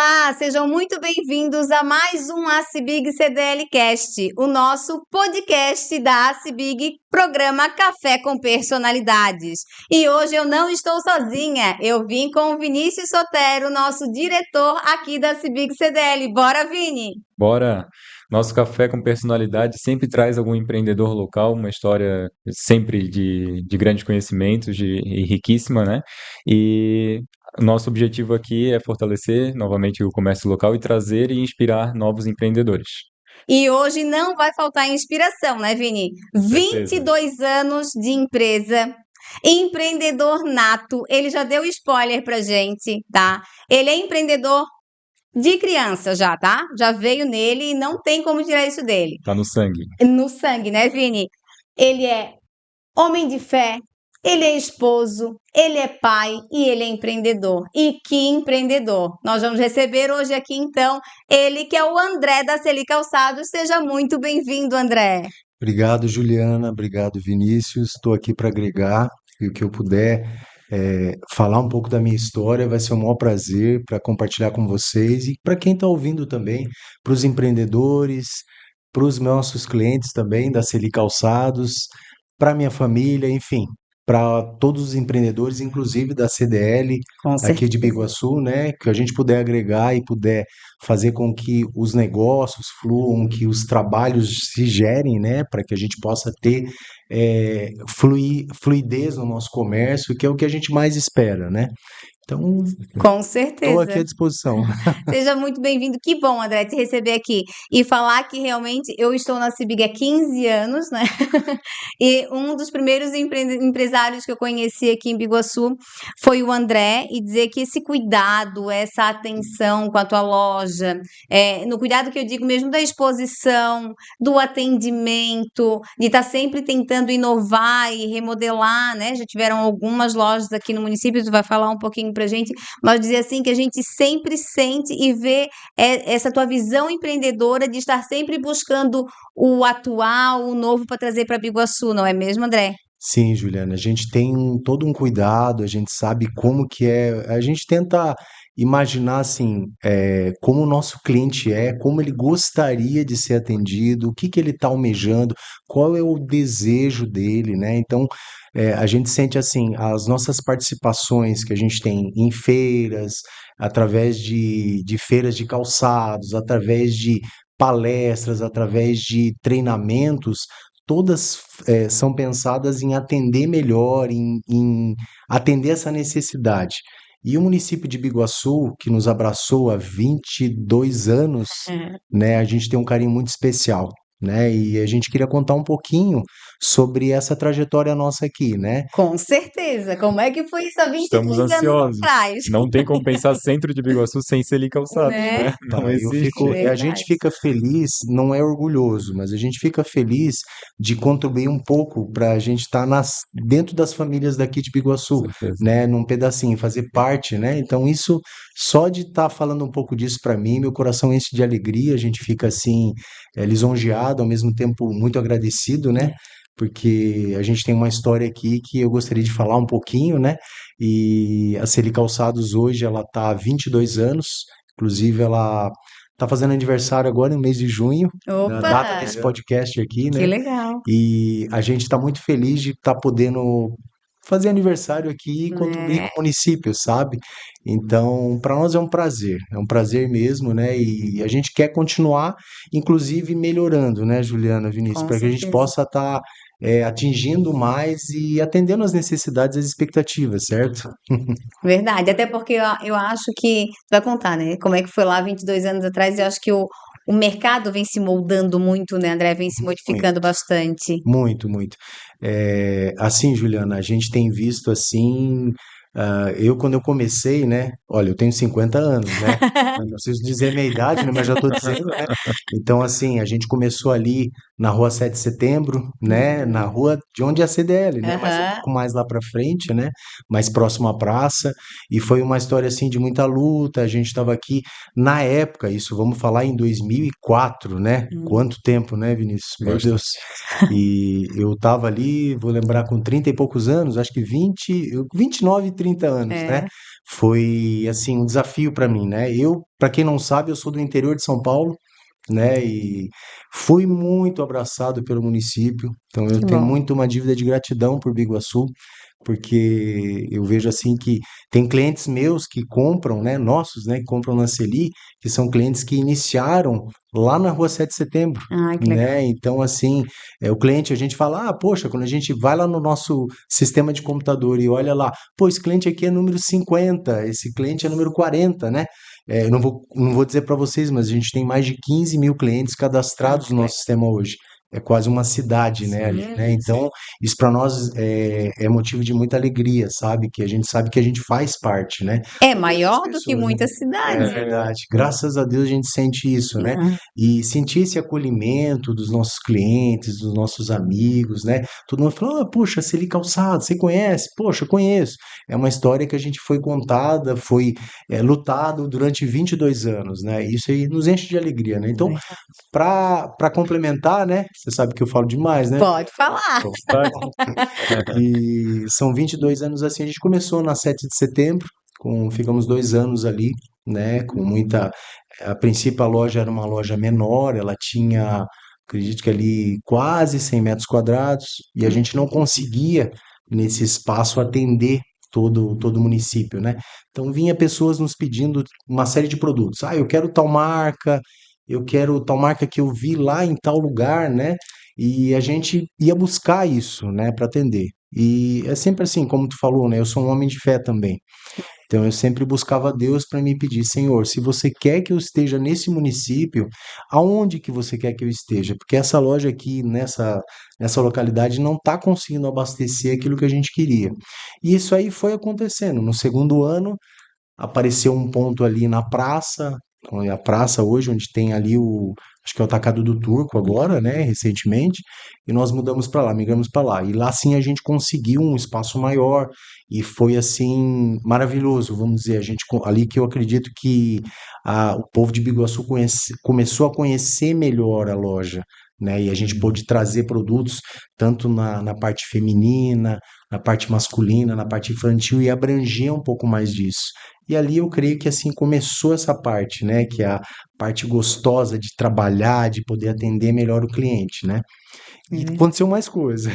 Olá, sejam muito bem-vindos a mais um ACBIG CDL Cast, o nosso podcast da ACBIG, programa Café com Personalidades. E hoje eu não estou sozinha, eu vim com o Vinícius Sotero, nosso diretor aqui da ACBIG CDL. Bora, Vini! Bora! Nosso Café com Personalidade sempre traz algum empreendedor local, uma história sempre de grandes conhecimentos e riquíssima, né? E nosso objetivo aqui é fortalecer novamente o comércio local e trazer e inspirar novos empreendedores. E hoje não vai faltar inspiração, né, Vini? Com certeza. 22 anos de empresa, empreendedor nato, ele já deu spoiler pra gente, tá? Ele é empreendedor de criança já, tá? Já veio nele e não tem como tirar isso dele. Tá no sangue. No sangue, né, Vini? Ele é homem de fé, ele é esposo, ele é pai e ele é empreendedor. E que empreendedor! Nós vamos receber hoje aqui, então, ele que é o André da Celi Calçados. Seja muito bem-vindo, André. Obrigado, Juliana. Obrigado, Vinícius. Estou aqui para agregar e o que eu puder falar um pouco da minha história. Vai ser um maior prazer para compartilhar com vocês e para quem está ouvindo também, para os empreendedores, para os nossos clientes também da Celi Calçados, para minha família, enfim, para todos os empreendedores, inclusive da CDL Com aqui de certeza. Biguaçu, né? Que a gente puder agregar e puder fazer com que os negócios fluam, que os trabalhos se gerem, né? Para que a gente possa ter fluidez no nosso comércio, que é o que a gente mais espera, né? Então, Com estou certeza. aqui à disposição. Seja muito bem-vindo. Que bom, André, te receber aqui. E falar que realmente eu estou na CIBIG há 15 anos, né? E um dos primeiros empresários que eu conheci aqui em Biguaçu foi o André. E dizer que esse cuidado, essa atenção com a tua loja, no cuidado que eu digo mesmo da exposição, do atendimento, de estar sempre tentando inovar e remodelar, né? Já tiveram algumas lojas aqui no município, tu vai falar um pouquinho pra gente, mas dizer assim que a gente sempre sente e vê essa tua visão empreendedora de estar sempre buscando o atual, o novo para trazer para Biguaçu, não é mesmo, André? Sim, Juliana, a gente tem todo um cuidado, a gente sabe como que é, a gente tenta imaginar assim, como o nosso cliente é, como ele gostaria de ser atendido, o que que ele está almejando, qual é o desejo dele, né? Então, a gente sente assim, as nossas participações que a gente tem em feiras, através de feiras de calçados, através de palestras, através de treinamentos, todas são pensadas em atender melhor, em atender essa necessidade. E o município de Biguaçu, que nos abraçou há 22 anos, né, a gente tem um carinho muito especial, né? E a gente queria contar um pouquinho sobre essa trajetória nossa aqui, né? Com certeza. Como é que foi isso há Estamos 22 anos ansiosos. atrás? Não tem como pensar centro de Biguaçu sem Celi Calçados, Né? né? Não Eu existe. fico, a Verdade. gente fica feliz, não é orgulhoso, mas a gente fica feliz de contribuir um pouco para a gente estar dentro das famílias daqui de Biguaçu, Com certeza. né, num pedacinho, fazer parte, né? Então isso, só de estar falando um pouco disso para mim, meu coração enche de alegria, a gente fica assim, lisonjeado, ao mesmo tempo muito agradecido, né? Porque a gente tem uma história aqui que eu gostaria de falar um pouquinho, né? E a Celi Calçados hoje, ela está há 22 anos, inclusive ela está fazendo aniversário agora no mês de junho, na data Opa! desse podcast aqui, Que né? legal. E a gente está muito feliz de estar podendo fazer aniversário aqui e contribuir Né? com o município, sabe? Então, para nós é um prazer mesmo, né? E a gente quer continuar, inclusive, melhorando, né, Juliana, Vinícius, Com para que a gente certeza. possa estar atingindo mais e atendendo as necessidades e as expectativas, certo? Verdade, até porque eu acho que tu vai contar, né, como é que foi lá 22 anos atrás, eu acho que o mercado vem se moldando muito, né, André, vem se Muito. modificando bastante. Muito, muito. Assim, Juliana, a gente tem visto assim, eu quando eu comecei, né? Olha, eu tenho 50 anos, né? Eu não preciso dizer minha idade, né? Mas já estou dizendo, né? Então, assim, a gente começou ali na rua 7 de Setembro, né? Na rua de onde é a CDL, né? Mas um Aham. pouco mais lá para frente, né? Mais próximo à praça. E foi uma história, assim, de muita luta. A gente estava aqui, na época, isso vamos falar em 2004, né? Quanto tempo, né, Vinícius? Meu Bastante. Deus. E eu tava ali, vou lembrar, com 30 e poucos anos, acho que 29, 30 anos, né? É. Foi, assim, um desafio para mim, né? Para quem não sabe, eu sou do interior de São Paulo, né? E fui muito abraçado pelo município. Então eu Que tenho bom. muito uma dívida de gratidão por Biguaçu, porque eu vejo assim que tem clientes meus que compram, né, nossos, né, que compram na Celi, que são clientes que iniciaram lá na Rua 7 de Setembro, Ai, que legal. né? Então assim, o cliente, a gente fala: "Ah, poxa, quando a gente vai lá no nosso sistema de computador e olha lá, pô, esse cliente aqui é número 50, esse cliente é número 40, né?" Eu não vou dizer para vocês, mas a gente tem mais de 15 mil clientes Ah, cadastrados que no legal. nosso sistema hoje. É quase uma cidade, né, ali, né? Sim. Então, isso para nós é motivo de muita alegria, sabe? Que a gente sabe que a gente faz parte, né? É Da vida das maior do que pessoas, né? muitas É cidades. verdade. Graças a Deus a gente sente isso, né? Ah, E sentir esse acolhimento dos nossos clientes, dos nossos amigos, né? Todo mundo fala: "Ah, puxa, Celi Calçado, você conhece?" Poxa, conheço. É uma história que a gente foi contada, foi lutado durante 22 anos, né? Isso aí nos enche de alegria, né? Então, para complementar, né? Você sabe que eu falo demais, né? pode falar. Pode. E são 22 anos assim. A gente começou na 7 de setembro, ficamos 2 anos ali, né? Com muita. A princípio a loja era uma loja menor, ela tinha, acredito que ali quase 100 metros quadrados, e a gente não conseguia nesse espaço atender todo o município, né? Então vinha pessoas nos pedindo uma série de produtos. Ah, eu quero tal marca, eu quero tal marca que eu vi lá em tal lugar, né? E a gente ia buscar isso, né, para atender. E é sempre assim, como tu falou, né? Eu sou um homem de fé também. Então eu sempre buscava Deus para me pedir: Senhor, se você quer que eu esteja nesse município, aonde que você quer que eu esteja? Porque essa loja aqui nessa localidade não está conseguindo abastecer aquilo que a gente queria. E isso aí foi acontecendo. No segundo ano apareceu um ponto ali na praça, a praça hoje, onde tem ali acho que é o Atacado do Turco agora, né, recentemente, e nós mudamos para lá, migramos para lá. E lá sim a gente conseguiu um espaço maior e foi assim maravilhoso, vamos dizer, ali que eu acredito que o povo de Biguaçu começou a conhecer melhor a loja. Né, e a gente pôde trazer produtos tanto na parte feminina, na parte masculina, na parte infantil e abranger um pouco mais disso. E ali eu creio que assim começou essa parte, né? Que é a parte gostosa de trabalhar, de poder atender melhor o cliente, né? E aconteceu mais coisa,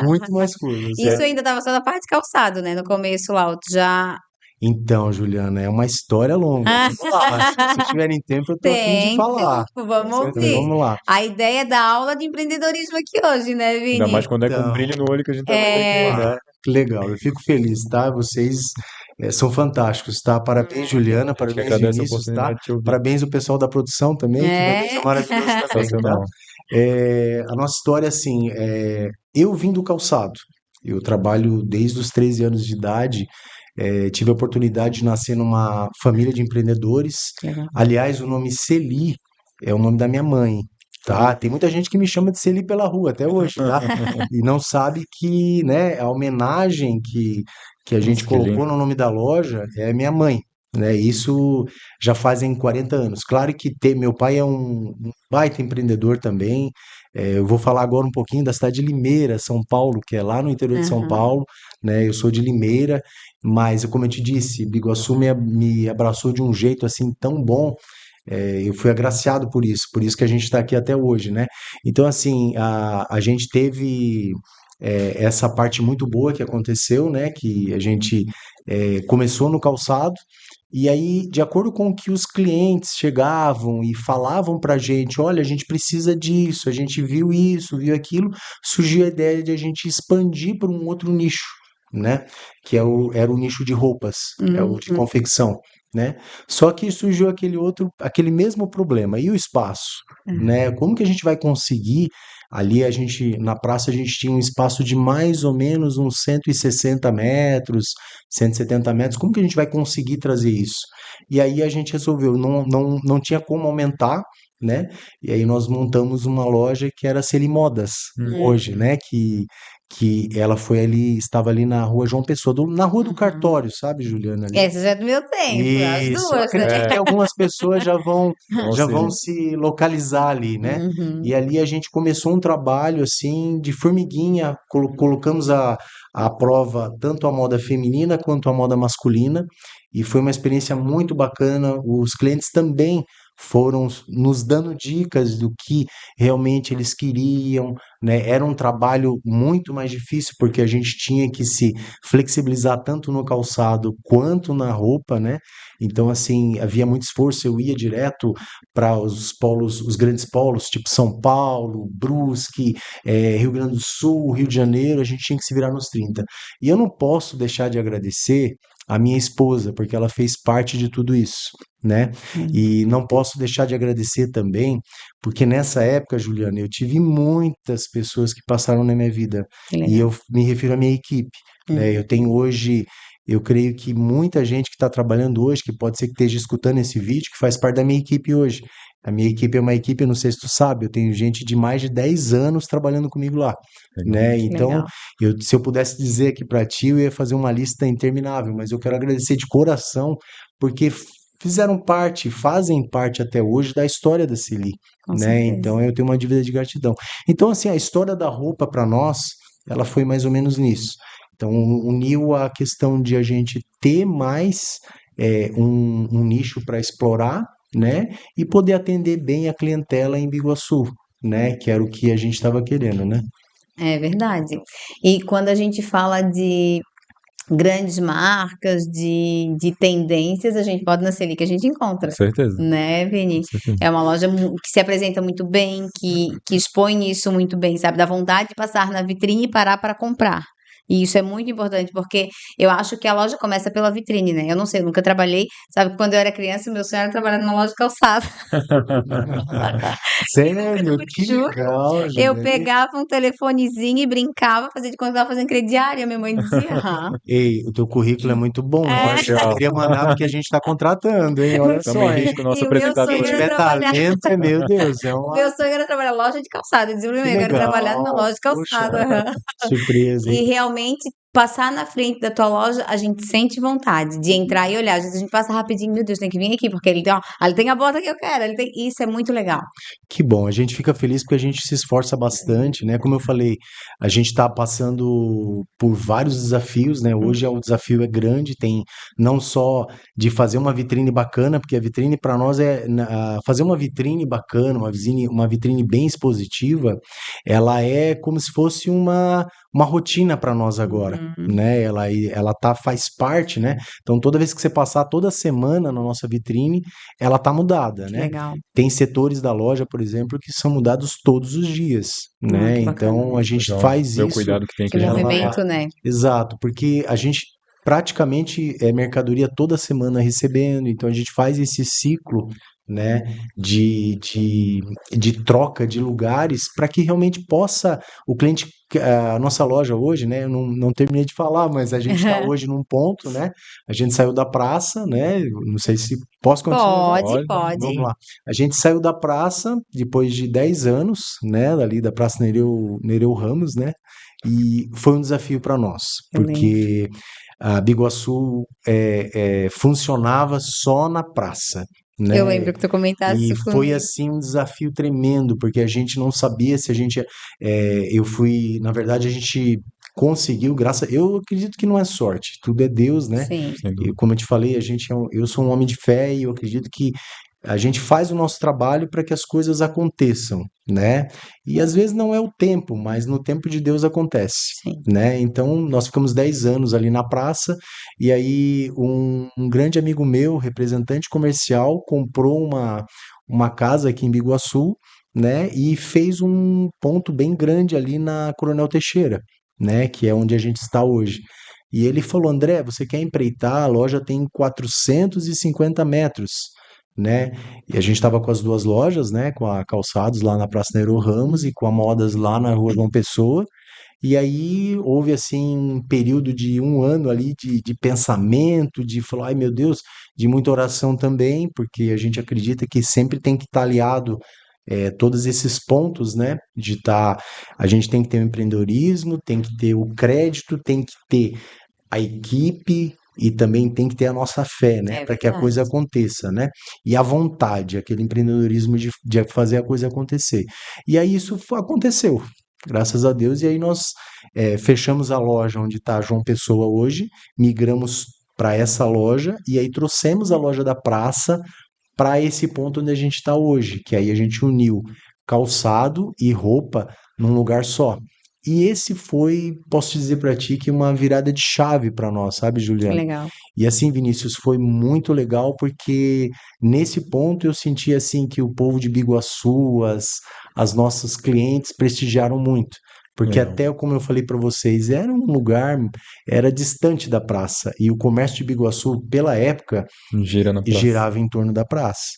muito mais coisas. Isso ainda estava só na parte de calçado, né? No começo lá, tu já. Então, Juliana, é uma história longa. Vamos lá. Se vocês tiverem tempo, eu tô a fim de Tem falar. tempo, vamos Então, ouvir. vamos lá. A ideia é dar aula de empreendedorismo aqui hoje, né, Ainda mais Vini? quando é com Então, brilho no olho que a gente tá vendo É. aqui, né? que legal. Eu fico feliz, tá? Vocês são fantásticos, tá? Parabéns, Juliana, A gente que parabéns, agradece a Vinícius, tá? oportunidade de te ouvir. Parabéns o pessoal da produção também, que deve ser É. maravilhoso também, tá? Sensacional. A nossa história, assim, eu vim do calçado. Eu trabalho desde os 13 anos de idade. Tive a oportunidade de nascer numa família de empreendedores. Legal. Aliás, o nome Celi é o nome da minha mãe, tá? Tem muita gente que me chama de Celi pela rua até hoje, tá? E não sabe que, né, a homenagem que a gente Nossa, que lindo. colocou no nome da loja é minha mãe. Né, isso já fazem 40 anos. Claro que meu pai é um baita empreendedor também. Eu vou falar agora um pouquinho da cidade de Limeira, São Paulo, que é lá no interior de São Aham. Paulo, né? Eu sou de Limeira, mas como eu te disse, Biguaçu me abraçou de um jeito assim tão bom. Eu fui agraciado por isso que a gente está aqui até hoje, né? Então, assim, a gente teve essa parte muito boa que aconteceu, né? Que a gente começou no calçado, e aí, de acordo com o que os clientes chegavam e falavam para a gente: olha, a gente precisa disso, a gente viu isso, viu aquilo, surgiu a ideia de a gente expandir para um outro nicho, né? Que era o nicho de roupas, é o de Uhum. confecção, né? Só que surgiu aquele mesmo problema. E o espaço, né? Como que a gente vai conseguir? Ali na praça a gente tinha um espaço de mais ou menos uns 160 metros, 170 metros. Como que a gente vai conseguir trazer isso? E aí a gente resolveu, não tinha como aumentar, né? E aí nós montamos uma loja que era a Celimodas Hum. hoje, né? que ela foi ali, estava ali na rua João Pessoa, na rua do Uhum. Cartório, sabe, Juliana, ali? Essa já é do meu tempo, as Isso, eu duas, né? acredito que algumas pessoas Então, já vão assim, se localizar ali, né? Uhum. E ali a gente começou um trabalho assim de formiguinha, colocamos a prova tanto a moda feminina quanto a moda masculina, e foi uma experiência muito bacana. Os clientes também foram nos dando dicas do que realmente eles queriam, né? Era um trabalho muito mais difícil porque a gente tinha que se flexibilizar tanto no calçado quanto na roupa, né? Então, assim, havia muito esforço. Eu ia direto para os polos, os grandes polos, tipo São Paulo, Brusque, Rio Grande do Sul, Rio de Janeiro, a gente tinha que se virar nos 30. E eu não posso deixar de agradecer a minha esposa, porque ela fez parte de tudo isso, né? E não posso deixar de agradecer também, porque nessa época, Juliana, eu tive muitas pessoas que passaram na minha vida, Que e legal. eu me refiro à minha equipe, né? Eu tenho hoje, eu creio que muita gente que está trabalhando hoje, que pode ser que esteja escutando esse vídeo, que faz parte da minha equipe hoje. A minha equipe é uma equipe, eu não sei se tu sabe, eu tenho gente de mais de 10 anos trabalhando comigo lá, legal. né? Que Então, legal. se eu pudesse dizer aqui para ti, eu ia fazer uma lista interminável, mas eu quero agradecer de coração, porque fizeram parte, fazem parte até hoje da história da Celi, Com né? certeza. Então, eu tenho uma dívida de gratidão. Então, assim, a história da roupa para nós, ela foi mais ou menos nisso. Então, uniu a questão de a gente ter mais um nicho para explorar, né? E poder atender bem a clientela em Biguaçu, né? Que era o que a gente estava querendo, né? É verdade. E quando a gente fala de grandes marcas, de tendências, a gente pode na Selic, a gente Com encontra, certeza, né, com Vini? certeza. É uma loja que se apresenta muito bem, que expõe isso muito bem, sabe? Dá vontade de passar na vitrine e parar para comprar. E isso é muito importante, porque eu acho que a loja começa pela vitrine, né? Eu não sei, eu nunca trabalhei. Sabe que quando eu era criança, meu sonho era trabalhar numa loja de calçado. Sério? Que Juro. legal, Eu Juliane. pegava um telefonezinho e brincava, fazia de conta que estava fazendo crediário. Minha mãe dizia, ah, Ei, o teu currículo é muito bom, hein? é. Eu já Olha, queria mandar porque a gente está contratando, hein? Olha estamos em só, hein? risco nosso E o meu Se sonho apresentador era tiver aí. trabalhar. talento, meu Deus, é O uma. meu sonho era trabalhar em loja de calçado. Eu dizia pra Que minha mãe, eu quero trabalhar numa legal. loja de Poxa, calçado. Aham. surpresa, hein? E realmente, passar na frente da tua loja, a gente sente vontade de entrar e olhar. Às vezes a gente passa rapidinho, meu Deus, tem que vir aqui, porque ele tem, ó, ali tem a bota que eu quero. Ele tem... Isso é muito legal. Que bom, a gente fica feliz porque a gente se esforça bastante, né? Como eu falei, a gente está passando por vários desafios, né? Hoje o desafio é grande, tem não só de fazer uma vitrine bacana, porque a vitrine para nós fazer uma vitrine bacana, uma vitrine bem expositiva, ela é como se fosse uma rotina para nós agora. Uhum. Né, faz parte, né? Então toda vez que você passar toda semana na nossa vitrine, ela tá mudada, Que né? legal. Tem setores da loja, por exemplo, que são mudados todos os dias, Ah, né? que bacana. Então a gente Legal. faz Ver o isso, cuidado que tem Que que a gente tem. movimento, né? exato, porque a gente praticamente é mercadoria toda semana recebendo, então a gente faz esse ciclo, né, de troca de lugares para que realmente possa o cliente. A nossa loja hoje, né? Eu não terminei de falar, mas a gente está hoje num ponto, né? A gente saiu da praça, né? Não sei se posso continuar já. Pode, Pode. pode. Vamos lá. A gente saiu da praça depois de 10 anos, né? Ali da Praça Nereu Ramos, né? E foi um desafio para nós, Eu lembro. porque a Biguaçu funcionava só na praça, Eu né? lembro que tu comentasse E isso foi comigo. assim um desafio tremendo, porque a gente não sabia se a gente. Na verdade, a gente conseguiu, eu acredito que não é sorte, tudo é Deus, né? Sim. Sem E dúvida. como eu te falei, eu sou um homem de fé e eu acredito que a gente faz o nosso trabalho para que as coisas aconteçam, né? E às vezes não é o tempo, mas no tempo de Deus acontece, Sim. né? Então nós ficamos 10 anos ali na praça e aí um grande amigo meu, representante comercial, comprou uma casa aqui em Biguaçu, né? E fez um ponto bem grande ali na Coronel Teixeira, né? Que é onde a gente está hoje. E ele falou, André, você quer empreitar? A loja tem 450 metros, né? E a gente estava com as duas lojas, né? Com a Calçados lá na Praça Nero Ramos e com a Modas lá na Rua João Pessoa. E aí houve assim um período de um ano ali de pensamento, de falar, ai meu Deus, de muita oração também, porque a gente acredita que sempre tem que estar aliado todos esses pontos, né? A gente tem que ter o empreendedorismo, tem que ter o crédito, tem que ter a equipe e também tem que ter a nossa fé, né? É Para que a coisa verdade. aconteça, né? E a vontade, aquele empreendedorismo de fazer a coisa acontecer. E aí aconteceu, graças a Deus. E aí nós fechamos a loja onde está João Pessoa hoje, migramos para essa loja e aí trouxemos a loja da praça para esse ponto onde a gente está hoje, que aí a gente uniu calçado e roupa num lugar só. E esse foi, posso dizer para ti, que uma virada de chave para nós, sabe, Que Juliana? legal. E assim, Vinícius, foi muito legal porque nesse ponto eu senti assim que o povo de Biguaçu, as nossas clientes prestigiaram muito. Porque Legal. até como eu falei para vocês, era um lugar, era distante da praça. E o comércio de Biguaçu, pela época, Gira na praça. girava em torno da praça,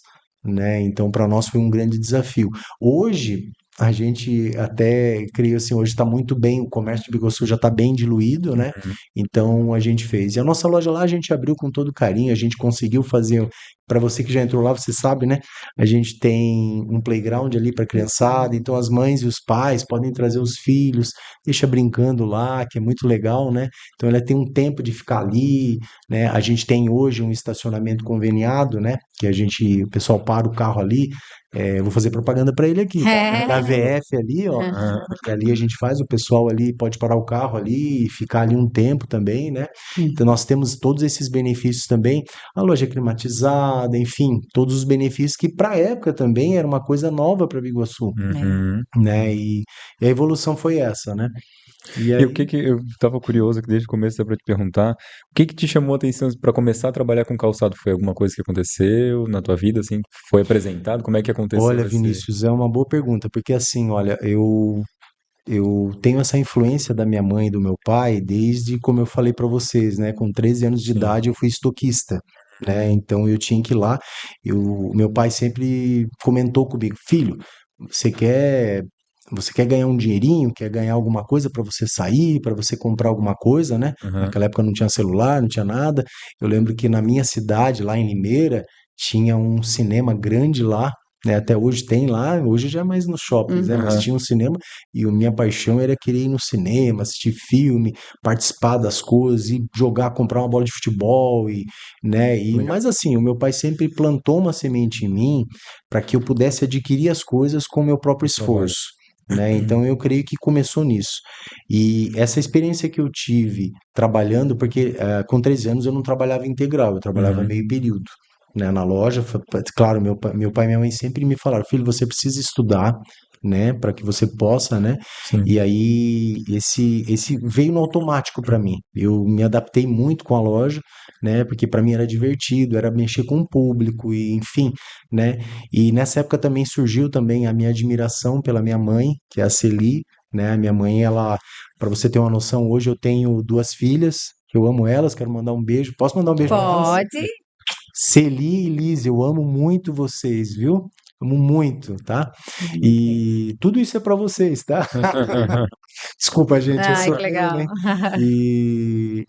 né? Então, para nós foi um grande desafio. Hoje, a gente até, creio assim, hoje está muito bem, o comércio de Biguaçu já está bem diluído, né? Uhum. Então, a gente fez. E a nossa loja lá, a gente abriu com todo carinho, a gente conseguiu fazer, para você que já entrou lá, você sabe, né? A gente tem um playground ali para criançada, então as mães e os pais podem trazer os filhos, deixa brincando lá, que é muito legal, né? Então, ela tem um tempo de ficar ali, né? A gente tem hoje um estacionamento conveniado, né? Que o pessoal para o carro ali. Eu vou fazer propaganda para ele aqui, tá? Da VF ali, ó. Ah, Que ali a gente faz, o pessoal ali pode parar o carro ali e ficar ali um tempo também, né? Então nós temos todos esses benefícios também, a loja climatizada, enfim, todos os benefícios que para a época também era uma coisa nova para Biguaçu, uhum. né? E a evolução foi essa, né? E E o que aí que eu estava curioso que desde o começo para te perguntar, o que que te chamou a atenção para começar a trabalhar com calçado? Foi alguma coisa que aconteceu na tua vida, assim? Foi apresentado? Como é que Olha, aconteceu esse? Vinícius, é uma boa pergunta, porque assim, olha, eu tenho essa influência da minha mãe e do meu pai desde, como eu falei para vocês, né? Com 13 anos de Sim. idade eu fui estoquista, né? Então eu tinha que ir lá. Meu pai sempre comentou comigo, filho, você quer, você quer ganhar um dinheirinho, quer ganhar alguma coisa para você sair, para você comprar alguma coisa, né? Aham. Naquela época não tinha celular, não tinha nada. Eu lembro que na minha cidade, lá em Limeira, tinha um cinema grande lá, né? Até hoje tem lá, hoje já é mais nos shoppings, né? Mas Aham. tinha um cinema e a minha paixão era querer ir no cinema, assistir filme, participar das coisas, e jogar, comprar uma bola de futebol e, né? Legal. Mas assim, o meu pai sempre plantou uma semente em mim para que eu pudesse adquirir as coisas com o meu próprio No trabalho. esforço. Né? Então eu creio que começou nisso. E essa experiência que eu tive trabalhando, porque com 13 anos eu não trabalhava integral, eu trabalhava Uhum. meio período, né, na loja. Claro, meu pai e minha mãe sempre me falaram, filho, você precisa estudar, né, para que você possa, né? Sim. E aí esse veio no automático para mim. Eu me adaptei muito com a loja, né, porque para mim era divertido, era mexer com o público e enfim, né? E nessa época também surgiu também a minha admiração pela minha mãe, que é a Celi, né? A minha mãe, ela, para você ter uma noção, hoje eu tenho duas filhas, que eu amo elas, quero mandar um beijo. Posso mandar um beijo para elas? Pode. Celi e Liz, eu amo muito vocês, viu? Amo muito, tá? E tudo isso é para vocês, tá? Desculpa, gente, eu Ai, sou que eu, legal. né? E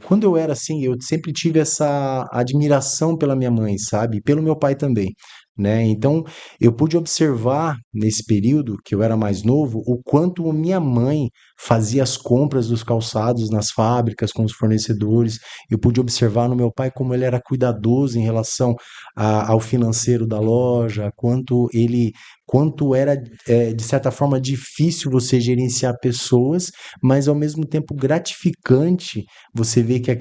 quando eu era assim, eu sempre tive essa admiração pela minha mãe, sabe? E pelo meu pai também, né? Então, eu pude observar nesse período que eu era mais novo, o quanto a minha mãe fazia as compras dos calçados nas fábricas com os fornecedores. Eu pude observar no meu pai como ele era cuidadoso em relação ao financeiro da loja, quanto era de certa forma difícil você gerenciar pessoas, mas ao mesmo tempo gratificante você ver que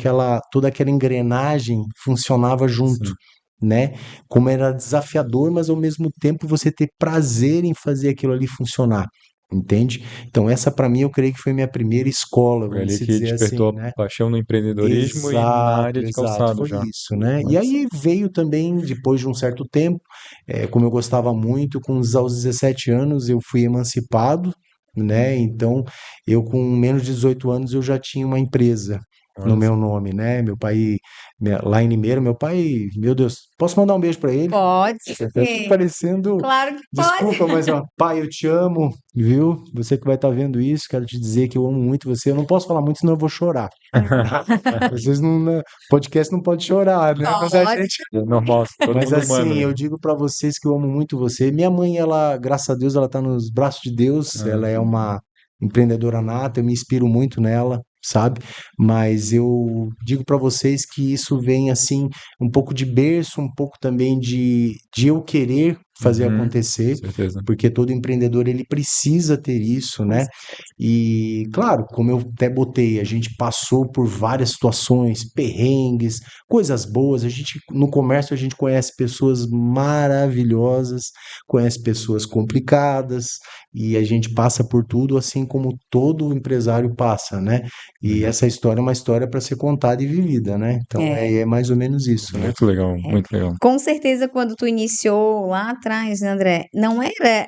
toda aquela engrenagem funcionava junto, Sim. né? Como era desafiador, mas ao mesmo tempo você ter prazer em fazer aquilo ali funcionar. Entende? Então, essa para mim eu creio que foi minha primeira escola, Foi vamos ali se que dizer assim, despertou a né? paixão no empreendedorismo e na Exato, área de exato, calçado foi já. isso, né? E Massa. aí veio também, depois de um certo tempo, como eu gostava muito, aos 17 anos eu fui emancipado, né? Então, eu com menos de 18 anos eu já tinha uma empresa, no Olha só. meu nome, né? Meu pai, lá em Limeira, meu pai, meu Deus, posso mandar um beijo para ele? Pode Até tô ser. parecendo. Claro que pode. Desculpa, mas ó, pai, eu te amo, viu? Você que vai estar vendo isso, quero te dizer que eu amo muito você. Eu não posso falar muito, senão eu vou chorar. Vocês não, podcast não pode chorar, né? Mas a Pode. gente. É normal, todo Mas mundo humano, assim, né? eu digo para vocês que eu amo muito você. Minha mãe, ela, graças a Deus, ela tá nos braços de Deus. Ah, Ela é uma empreendedora nata, eu me inspiro muito nela, sabe? Mas eu digo para vocês que isso vem assim um pouco de berço, um pouco também de eu querer fazer uhum, com acontecer, certeza. porque todo empreendedor ele precisa ter isso, Com né? certeza. E claro, como eu até botei, a gente passou por várias situações, perrengues, coisas boas. A gente no comércio a gente conhece pessoas maravilhosas, conhece pessoas complicadas e a gente passa por tudo assim como todo empresário passa, né? E Uhum. essa história é uma história para ser contada e vivida, né? Então É. é mais ou menos isso, né? Muito legal, É. muito legal. Com certeza, quando tu iniciou lá atrás, né, André, não era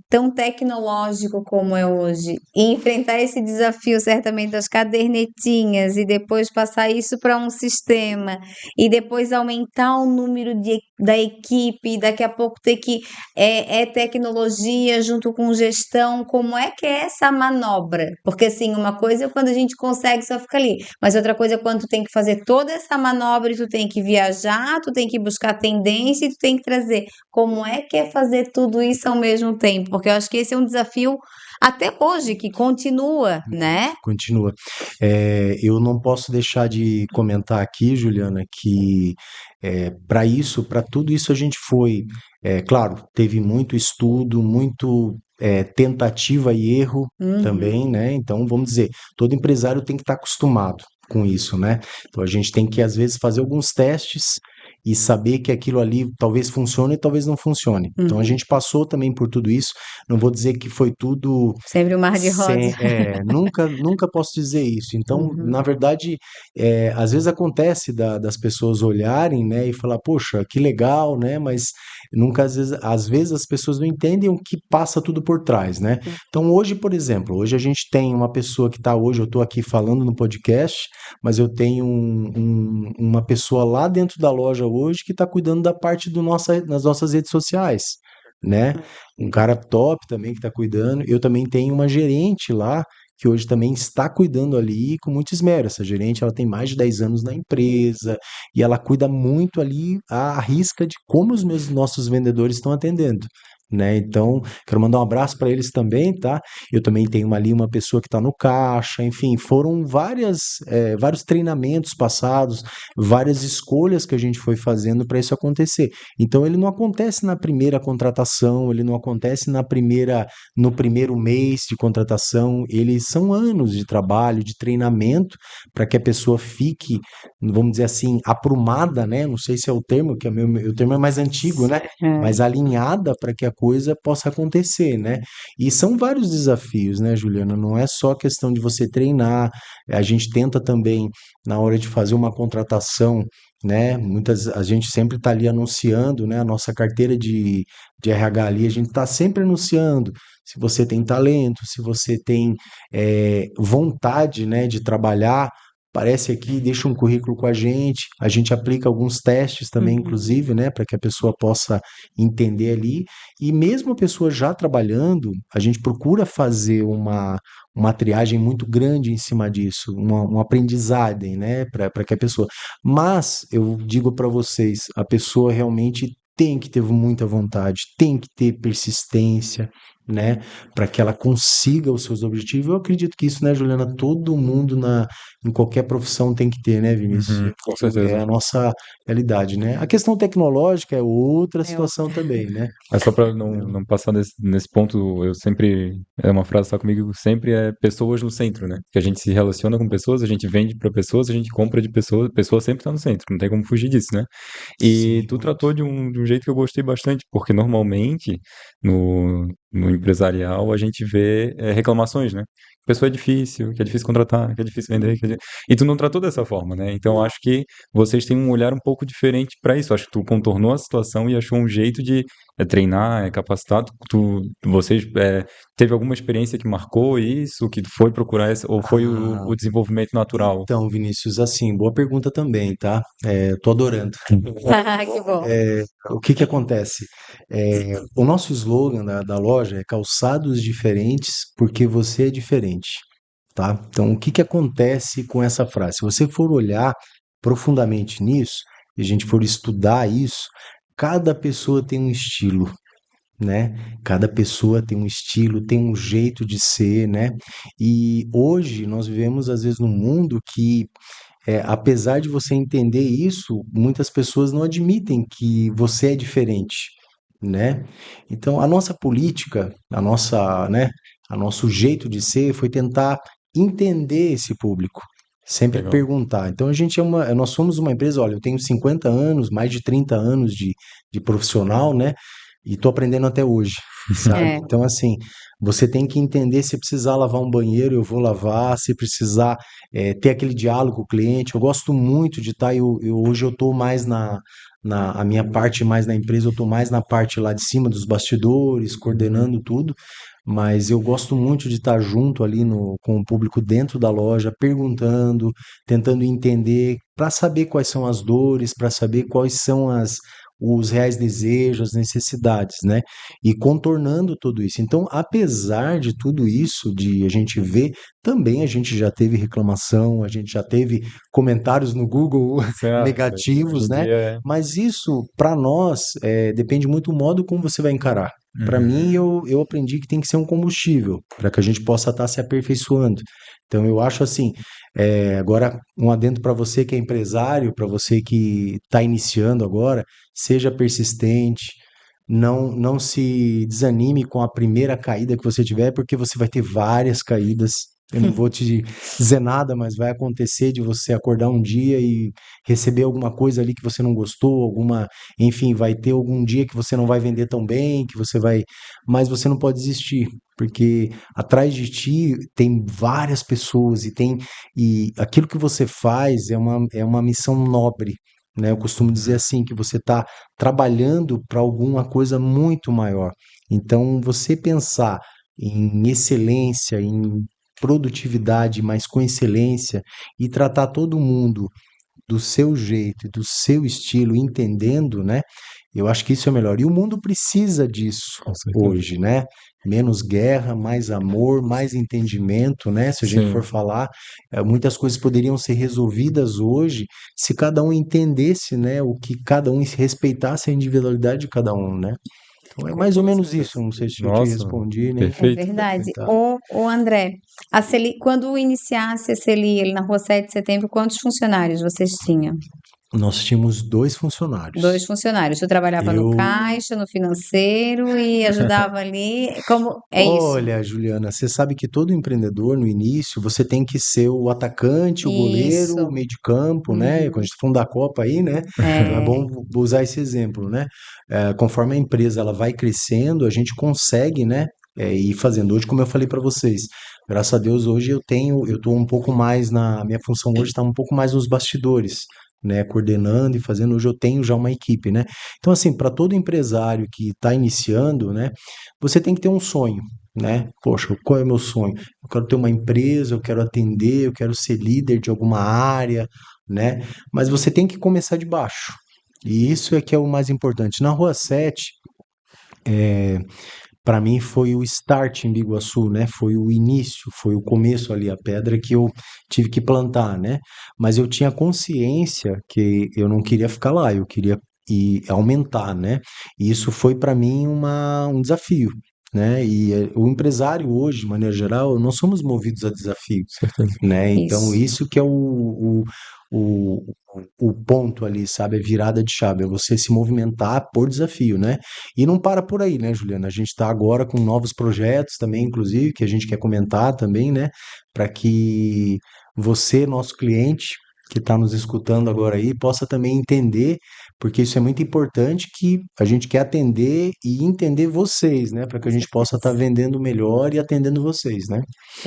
tão tecnológico como é hoje. E enfrentar esse desafio, certamente, das cadernetinhas e depois passar isso para um sistema e depois aumentar o número da equipe e daqui a pouco ter que tecnologia junto com gestão. Como é que é essa manobra? Porque, assim, uma coisa é quando a gente consegue só ficar ali, mas outra coisa é quando tu tem que fazer toda essa manobra e tu tem que viajar, tu tem que buscar tendência e tu tem que trazer. Como é que é fazer tudo isso ao mesmo tempo? Porque eu acho que esse é um desafio até hoje, que continua, né? Continua. Eu não posso deixar de comentar aqui, Juliana, que para isso, para tudo isso a gente foi, claro, teve muito estudo, muito tentativa e erro Uhum. também, né? Então, vamos dizer, todo empresário tem que estar acostumado com isso, né? Então, a gente tem que, às vezes, fazer alguns testes e saber que aquilo ali talvez funcione e talvez não funcione. Então, a Uhum. gente passou também por tudo isso. Não vou dizer que foi tudo Sempre um mar de rosa. nunca posso dizer isso. Então, Uhum. na verdade, às vezes acontece das pessoas olharem, né, e falar, poxa, que legal, né, mas nunca, às vezes as pessoas não entendem o que passa tudo por trás, né. Então, hoje, por exemplo, hoje a gente tem uma pessoa que está hoje, eu estou aqui falando no podcast, mas eu tenho uma pessoa lá dentro da loja hoje que está cuidando da parte das nossas redes sociais, né? Um cara top também que está cuidando. Eu também tenho uma gerente lá que hoje também está cuidando ali com muito esmero. Essa gerente, ela tem mais de 10 anos na empresa e ela cuida muito ali à risca de como os nossos vendedores estão atendendo. Né? Então, quero mandar um abraço para eles também, tá? Eu também tenho ali uma pessoa que está no caixa, enfim, foram vários treinamentos passados, várias escolhas que a gente foi fazendo para isso acontecer. Então ele não acontece na primeira contratação, ele não acontece no primeiro mês de contratação, eles são anos de trabalho, de treinamento para que a pessoa fique, vamos dizer assim, aprumada, né? Não sei se é o termo, que o termo é mais antigo, né? Mas alinhada para que a coisa possa acontecer, né? E são vários desafios, né, Juliana? Não é só questão de você treinar, a gente tenta também, na hora de fazer uma contratação, né? A gente sempre está ali anunciando, né? A nossa carteira de RH ali, a gente está sempre anunciando se você tem talento, se você tem vontade, né, de trabalhar, aparece aqui, deixa um currículo com a gente aplica alguns testes também, Uhum. inclusive, né, para que a pessoa possa entender ali. E mesmo a pessoa já trabalhando, a gente procura fazer uma triagem muito grande em cima disso, uma aprendizagem, né, para que a pessoa. Mas eu digo para vocês, a pessoa realmente tem que ter muita vontade, tem que ter persistência, né, para que ela consiga os seus objetivos. Eu acredito que isso, né, Juliana, todo mundo em qualquer profissão tem que ter, né, Vinícius? Uhum, com É certeza. a nossa realidade, né? A questão tecnológica é outra É situação também, né? Mas só para não passar nesse ponto, eu sempre, é uma frase só comigo, sempre é pessoas no centro, né? Que a gente se relaciona com pessoas, a gente vende para pessoas, a gente compra de pessoas, pessoas sempre estão no centro, não tem como fugir disso, né? E Sim, tu muito. tratou de um jeito que eu gostei bastante, porque normalmente no empresarial a gente vê reclamações, né? pessoa é difícil, que é difícil contratar, que é difícil vender, e tu não tratou dessa forma, né? Então eu acho que vocês têm um olhar um pouco diferente para isso. Acho que tu contornou a situação e achou um jeito de treinar, capacitar. Vocês teve alguma experiência que marcou isso, que tu foi procurar essa, ou foi Ah, o desenvolvimento natural? então, Vinícius, assim, boa pergunta também, tá? Tô adorando. Que bom. O que que acontece? O nosso slogan da loja é calçados diferentes porque você é diferente, tá? Então, o que que acontece com essa frase? Se você for olhar profundamente nisso, e a gente for estudar isso, cada pessoa tem um estilo, né? Cada pessoa tem um estilo, tem um jeito de ser, né? E hoje nós vivemos, às vezes, num mundo que apesar de você entender isso, muitas pessoas não admitem que você é diferente, né? Então, a nossa política, a nosso jeito de ser foi tentar entender esse público, sempre Legal. perguntar. Então, nós somos uma empresa, olha, eu tenho 50 anos, mais de 30 anos de profissional, né? E tô aprendendo até hoje, sabe? É. Então, assim, você tem que entender se precisar lavar um banheiro, eu vou lavar, se precisar ter aquele diálogo com o cliente. Eu gosto muito de estar, hoje eu estou mais a minha parte mais na empresa, eu estou mais na parte lá de cima dos bastidores, coordenando tudo, mas eu gosto muito de estar junto ali com o público dentro da loja, perguntando, tentando entender, para saber quais são as dores, para saber quais são os reais desejos, as necessidades, né? E contornando tudo isso. Então, apesar de tudo isso, de a gente ver, também a gente já teve reclamação, a gente já teve comentários no Google Certo. Hoje negativos, em né? dia é. Mas isso, para nós, depende muito do modo como você vai encarar. Para mim, Uhum. eu aprendi que tem que ser um combustível para que a gente possa estar se aperfeiçoando. Então, eu acho assim, agora um adendo para você que é empresário, para você que está iniciando agora, seja persistente, não se desanime com a primeira caída que você tiver, porque você vai ter várias caídas. Eu não vou te dizer nada, mas vai acontecer de você acordar um dia e receber alguma coisa ali que você não gostou, enfim, vai ter algum dia que você não vai vender tão bem, mas você não pode desistir, porque atrás de ti tem várias pessoas e aquilo que você faz é uma missão nobre, né? Eu costumo dizer assim que você está trabalhando para alguma coisa muito maior. Então, você pensar em excelência, em produtividade, mas com excelência, e tratar todo mundo do seu jeito e do seu estilo, entendendo, né? Eu acho que isso é o melhor. E o mundo precisa disso Com certeza. hoje, né? Menos guerra, mais amor, mais entendimento, né? Se a gente for Sim. falar, muitas coisas poderiam ser resolvidas hoje se cada um entendesse, né? O que cada um se respeitasse a individualidade de cada um, né? Então é Com mais ou toda menos isso. certeza. Não sei se eu te Nossa, respondi, né? É perfeito. verdade. Tá. Ô André, quando iniciasse a Celi ali na rua 7 de setembro, quantos funcionários vocês tinham? Nós tínhamos 2 funcionários. 2 funcionários. Tu trabalhava no Eu caixa, no financeiro e ajudava ali. Como é isso? Olha, Juliana, você sabe que todo empreendedor, no início, você tem que ser o atacante, o goleiro, o Isso. meio de campo, né? Quando a Uhum. gente tá falando da Copa aí, né? Então é É, bom usar esse exemplo, né? Conforme a empresa ela vai crescendo, a gente consegue, né? Ir fazendo. Hoje, como eu falei para vocês, graças a Deus, hoje eu tô um pouco mais a minha função hoje está um pouco mais nos bastidores, né? Coordenando e fazendo. Hoje eu tenho já uma equipe, né? Então, assim, para todo empresário que está iniciando, né? Você tem que ter um sonho, né? Poxa, qual é o meu sonho? Eu quero ter uma empresa, eu quero atender, eu quero ser líder de alguma área, né? Mas você tem que começar de baixo. E isso é que é o mais importante. Na Rua 7, para mim foi o start em Biguaçu, né? Foi o início, foi o começo ali, a pedra que eu tive que plantar, né? Mas eu tinha consciência que eu não queria ficar lá, eu queria aumentar, né? E isso foi para mim um desafio, né? E o empresário hoje, de maneira geral, nós somos movidos a desafios, Certeza. né? Então, isso. isso que é o, o ponto ali, sabe? A virada de chave, é você se movimentar por desafio, né? E não para por aí, né, Juliana? A gente está agora com novos projetos também, inclusive, que a gente quer comentar também, né? Para que você, nosso cliente, que está nos escutando agora aí, possa também entender, porque isso é muito importante que a gente quer atender e entender vocês, né? Para que Com a gente possa estar certeza. vendendo melhor e atendendo vocês, né?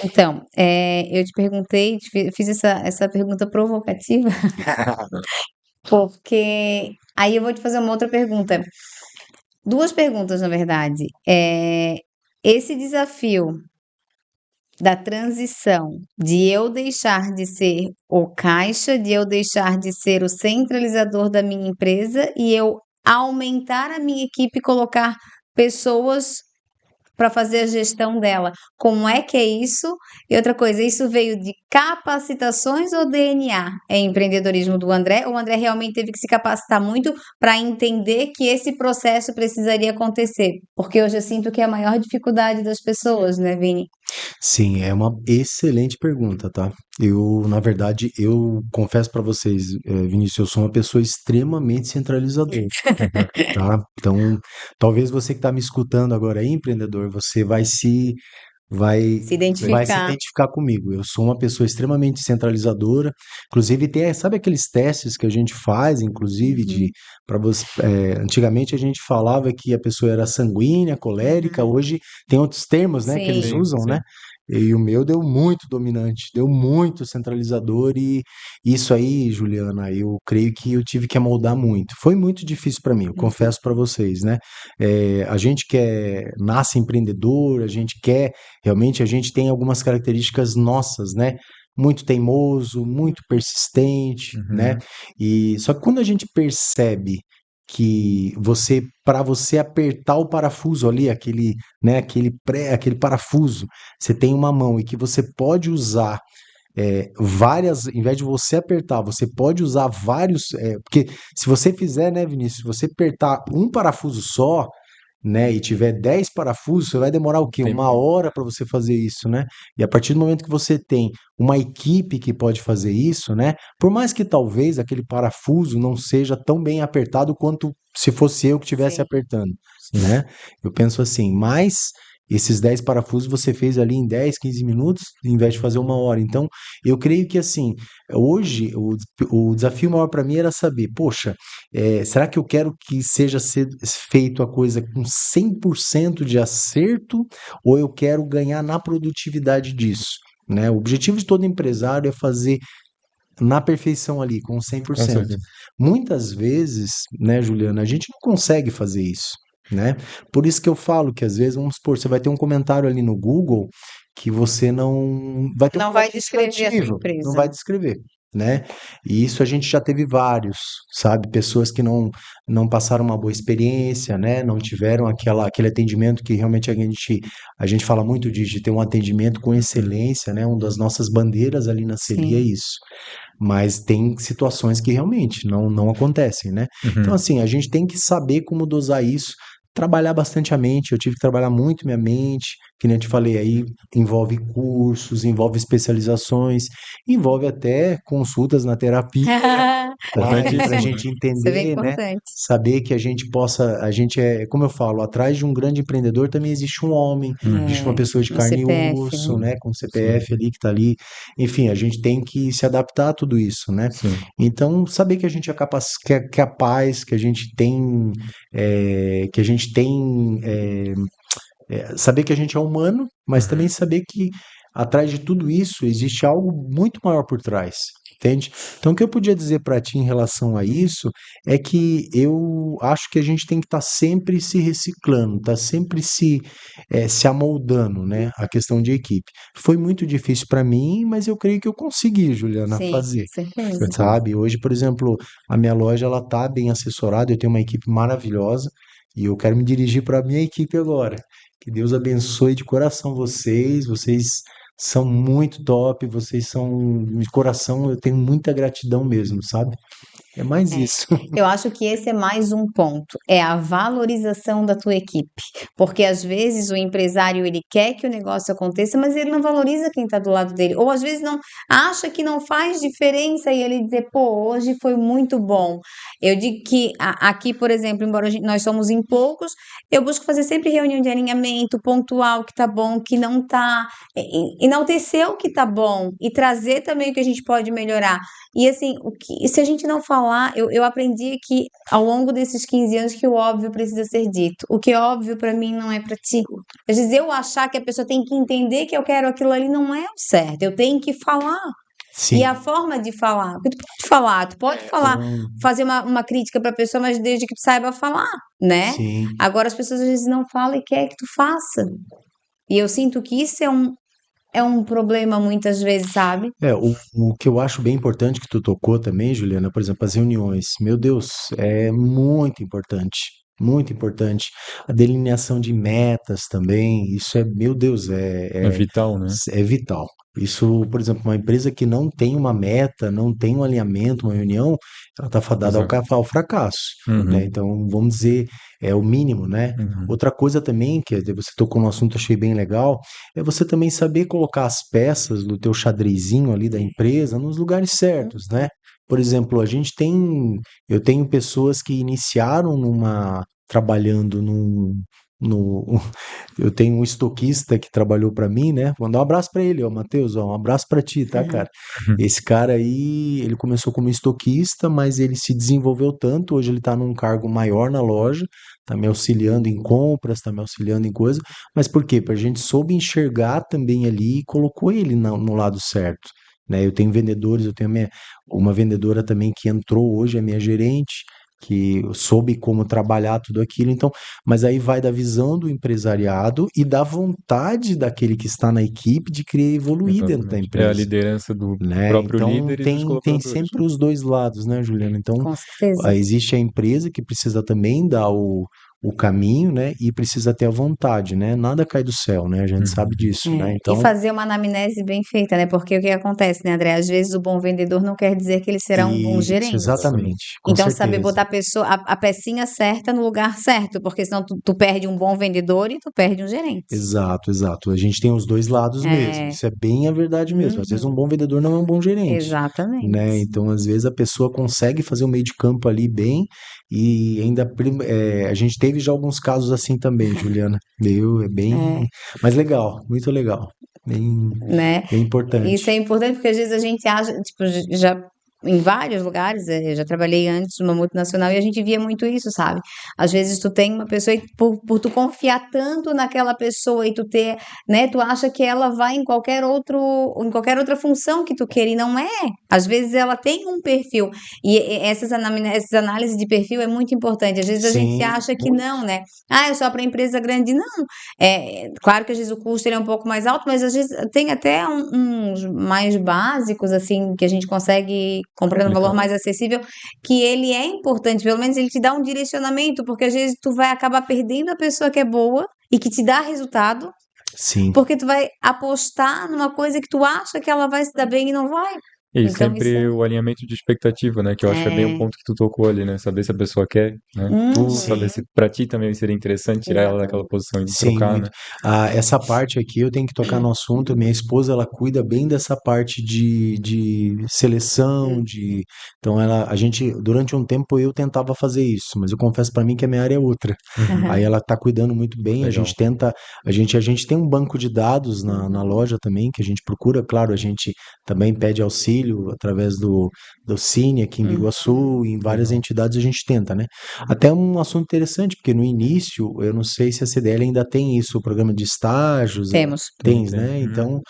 Então, eu te perguntei, fiz essa pergunta provocativa, porque aí eu vou te fazer uma outra pergunta. Duas perguntas, na verdade. Esse desafio da transição, de eu deixar de ser o caixa, de eu deixar de ser o centralizador da minha empresa e eu aumentar a minha equipe e colocar pessoas para fazer a gestão dela. Como é que é isso? E outra coisa, isso veio de capacitações ou DNA? É empreendedorismo do André? Ou o André realmente teve que se capacitar muito para entender que esse processo precisaria acontecer? Porque hoje eu sinto que é a maior dificuldade das pessoas, né, Vini? Sim, é uma excelente pergunta, tá? Eu, na verdade, eu confesso para vocês, Vinícius, eu sou uma pessoa extremamente centralizadora, tá? Então, talvez você que está me escutando agora aí, empreendedor, você vai Se vai se identificar. identificar comigo. Eu sou uma pessoa extremamente centralizadora. Inclusive, sabe aqueles testes que a gente faz, inclusive, de Uhum, para você, antigamente a gente falava que a pessoa era sanguínea, colérica, uhum. hoje tem outros termos, né, que eles Sim. Sim, usam, né? sim. E o meu deu muito dominante, deu muito centralizador e isso aí, Juliana, eu creio que eu tive que amoldar muito. Foi muito difícil para mim, eu Uhum. confesso para vocês, né? A gente nasce empreendedor, a gente quer. Realmente a gente tem algumas características nossas, né? Muito teimoso, muito persistente, né? Uhum. E só que quando a gente percebe que para você apertar o parafuso ali, aquele parafuso, você tem uma mão e que você pode usar várias, em vez de você apertar, você pode usar vários, porque se você fizer, né, Vinícius, se você apertar um parafuso só, né, e tiver 10 parafusos, você vai demorar o quê? Uma Tempo. hora para você fazer isso, né? E a partir do momento que você tem uma equipe que pode fazer isso, né? Por mais que talvez aquele parafuso não seja tão bem apertado quanto se fosse eu que estivesse Sim. apertando, Sim. né? Eu penso assim, mas esses 10 parafusos você fez ali em 10, 15 minutos, em vez de fazer uma hora. Então, eu creio que assim, hoje o desafio maior para mim era saber, poxa, será que eu quero que seja feito a coisa com 100% de acerto ou eu quero ganhar na produtividade disso? Né? O objetivo de todo empresário é fazer na perfeição ali, com Com 100%. certeza. Muitas vezes, né, Juliana, a gente não consegue fazer isso, né? Por isso que eu falo que às vezes, vamos supor, você vai ter um comentário ali no Google que você não vai ter um Não vai comentário descrever a tua descritivo, não empresa. vai descrever, né? E isso a gente já teve vários, sabe? Pessoas que não passaram uma boa experiência, né? Não tiveram aquele atendimento que realmente a gente fala muito de ter um atendimento com excelência, né? Uma das nossas bandeiras ali na Celi é Sim. isso. Mas tem situações que realmente não acontecem, né? Então, Uhum. assim, a gente tem que saber como dosar isso, trabalhar bastante a mente. Eu tive que trabalhar muito minha mente, que nem eu te falei aí, envolve cursos, envolve especializações, envolve até consultas na terapia, tá? Ali para a Importantíssimo, né? gente Isso é bem entender, né? importante. Saber que a gente como eu falo, atrás de um grande empreendedor também existe um homem, existe uma Uhum. pessoa de No carne e CPF, osso, né? né? Com Sim, CPF ali que tá ali. Enfim, a gente tem que se adaptar a tudo isso, né? sim. Então, saber que a gente é capaz, que a gente tem, saber que a gente é humano, mas também Uhum. saber que atrás de tudo isso existe algo muito maior por trás, entende? Então, o que eu podia dizer para ti em relação a isso é que eu acho que a gente tem que estar sempre se reciclando, tá sempre se amoldando, né? A questão de equipe. Foi muito difícil para mim, mas eu creio que eu consegui, Juliana, Sim, com fazer. certeza. Sabe? Hoje, por exemplo, a minha loja ela tá bem assessorada, eu tenho uma equipe maravilhosa e eu quero me dirigir para a minha equipe agora. Que Deus abençoe de coração vocês são muito top, vocês são de coração, eu tenho muita gratidão mesmo, sabe? É mais É, isso. eu acho que esse é mais um ponto, é a valorização da tua equipe, porque às vezes o empresário ele quer que o negócio aconteça, mas ele não valoriza quem está do lado dele, ou às vezes não acha que não faz diferença e ele dizer, pô, hoje foi muito bom. Eu digo que aqui, por exemplo, embora nós somos em poucos, eu busco fazer sempre reunião de alinhamento, pontuar o que tá bom, o que não tá, enaltecer o que tá bom e trazer também o que a gente pode melhorar. E assim, se a gente não falar falar, eu aprendi que ao longo desses 15 anos que o óbvio precisa ser dito. O que é óbvio pra mim não é pra ti. Às vezes eu achar que a pessoa tem que entender que eu quero aquilo ali não é o certo. Eu tenho que falar. E a Sim. forma de falar, porque tu pode falar, Um, fazer uma crítica pra pessoa, mas desde que tu saiba falar, né? sim. Agora as pessoas às vezes não falam e querem que tu faça. E eu sinto que isso é um problema muitas vezes, sabe? O que eu acho bem importante que tu tocou também, Juliana, por exemplo, as reuniões. Meu Deus, é muito importante. Muito importante. A delineação de metas também, isso é, meu Deus, É vital, né? é vital. Isso, por exemplo, uma empresa que não tem uma meta, não tem um alinhamento, uma reunião, ela está fadada Exato. ao fracasso, né? Uhum, Então, vamos dizer, é o mínimo, né? uhum. Outra coisa também, que você tocou no assunto, achei bem legal, é você também saber colocar as peças do teu xadrezinho ali da empresa nos lugares certos, né? Por exemplo, eu tenho pessoas que iniciaram trabalhando no, eu tenho um estoquista que trabalhou para mim, né? Vou mandar um abraço para ele, ó, Matheus, ó, um abraço para ti, tá, cara? Esse cara aí, ele começou como estoquista, mas ele se desenvolveu tanto, hoje ele tá num cargo maior na loja, tá me auxiliando em compras, tá me auxiliando em coisa, mas por quê? Porque a gente soube enxergar também ali e colocou ele no lado certo, né? Eu tenho vendedores, uma vendedora também que entrou hoje, é minha gerente, que soube como trabalhar tudo aquilo, então, mas aí vai da visão do empresariado e da vontade daquele que está na equipe de querer evoluir dentro da Exatamente. É a empresa, liderança do né? próprio Então líder e dos tem colaboradores, né? sempre os dois lados, né, Juliana? Então Com certeza. existe a empresa que precisa também dar o caminho, né? E precisa ter a vontade, né? Nada cai do céu, né? A gente sabe Uhum. disso, né? E Então, fazer uma anamnese bem feita, né? Porque o que acontece, né, André? Às vezes o bom vendedor não quer dizer que ele será um bom isso, gerente. exatamente, com Então, saber certeza. botar a pecinha certa no lugar certo, porque senão tu perde um bom vendedor e tu perde um gerente. Exato, exato. A gente tem os dois lados mesmo. É, Isso é bem a verdade mesmo. Às vezes um uhum, bom vendedor não é um bom gerente, né? exatamente. Então, às vezes a pessoa consegue fazer o meio de campo ali bem e ainda a gente teve já alguns casos assim também, Juliana. É bem, É, mas legal, muito legal, bem, né? bem Isso é importante. importante porque às vezes a gente acha, tipo, já em vários lugares, eu já trabalhei antes numa multinacional e a gente via muito isso, sabe? Às vezes tu tem uma pessoa e por tu confiar tanto naquela pessoa e tu ter, né, tu acha que ela vai em qualquer outra função que tu queira e não é. Às vezes ela tem um perfil e essas análises de perfil é muito importante. Às vezes a gente Sim, acha que muito. não, né? Ah, é só para empresa grande. Não, claro que às vezes o custo ele é um pouco mais alto, mas às vezes tem até uns mais básicos, assim, que a gente consegue comprar no valor Aplicar. mais acessível, que ele é importante, pelo menos ele te dá um direcionamento, porque às vezes tu vai acabar perdendo a pessoa que é boa e que te dá resultado, Sim. porque tu vai apostar numa coisa que tu acha que ela vai se dar bem e não vai. E Então isso sempre o alinhamento de expectativa, né? Que eu acho que é bem um é, ponto que tu tocou ali, né? Saber se a pessoa quer, né? Tu uhum, saber Sim. se pra ti também seria interessante tirar ela daquela exatamente. posição e Sim, trocar, né? muito. Essa parte aqui eu tenho que tocar no assunto. Minha esposa, ela cuida bem dessa parte de seleção, então a gente, durante um tempo eu tentava fazer isso, mas eu confesso para mim que a minha área é outra. Aí Uhum. ela tá cuidando muito bem, a gente Legal. tenta, a gente tem um banco de dados na loja também, que a gente procura, claro, a gente também pede auxílio através do Cine aqui em Uhum. Biguaçu, em várias Legal. entidades a gente tenta, né? Até um assunto interessante, porque no início, eu não sei se a CDL ainda tem isso, o programa de estágios, Temos. Tem, tem, tem. né? Uhum. Então,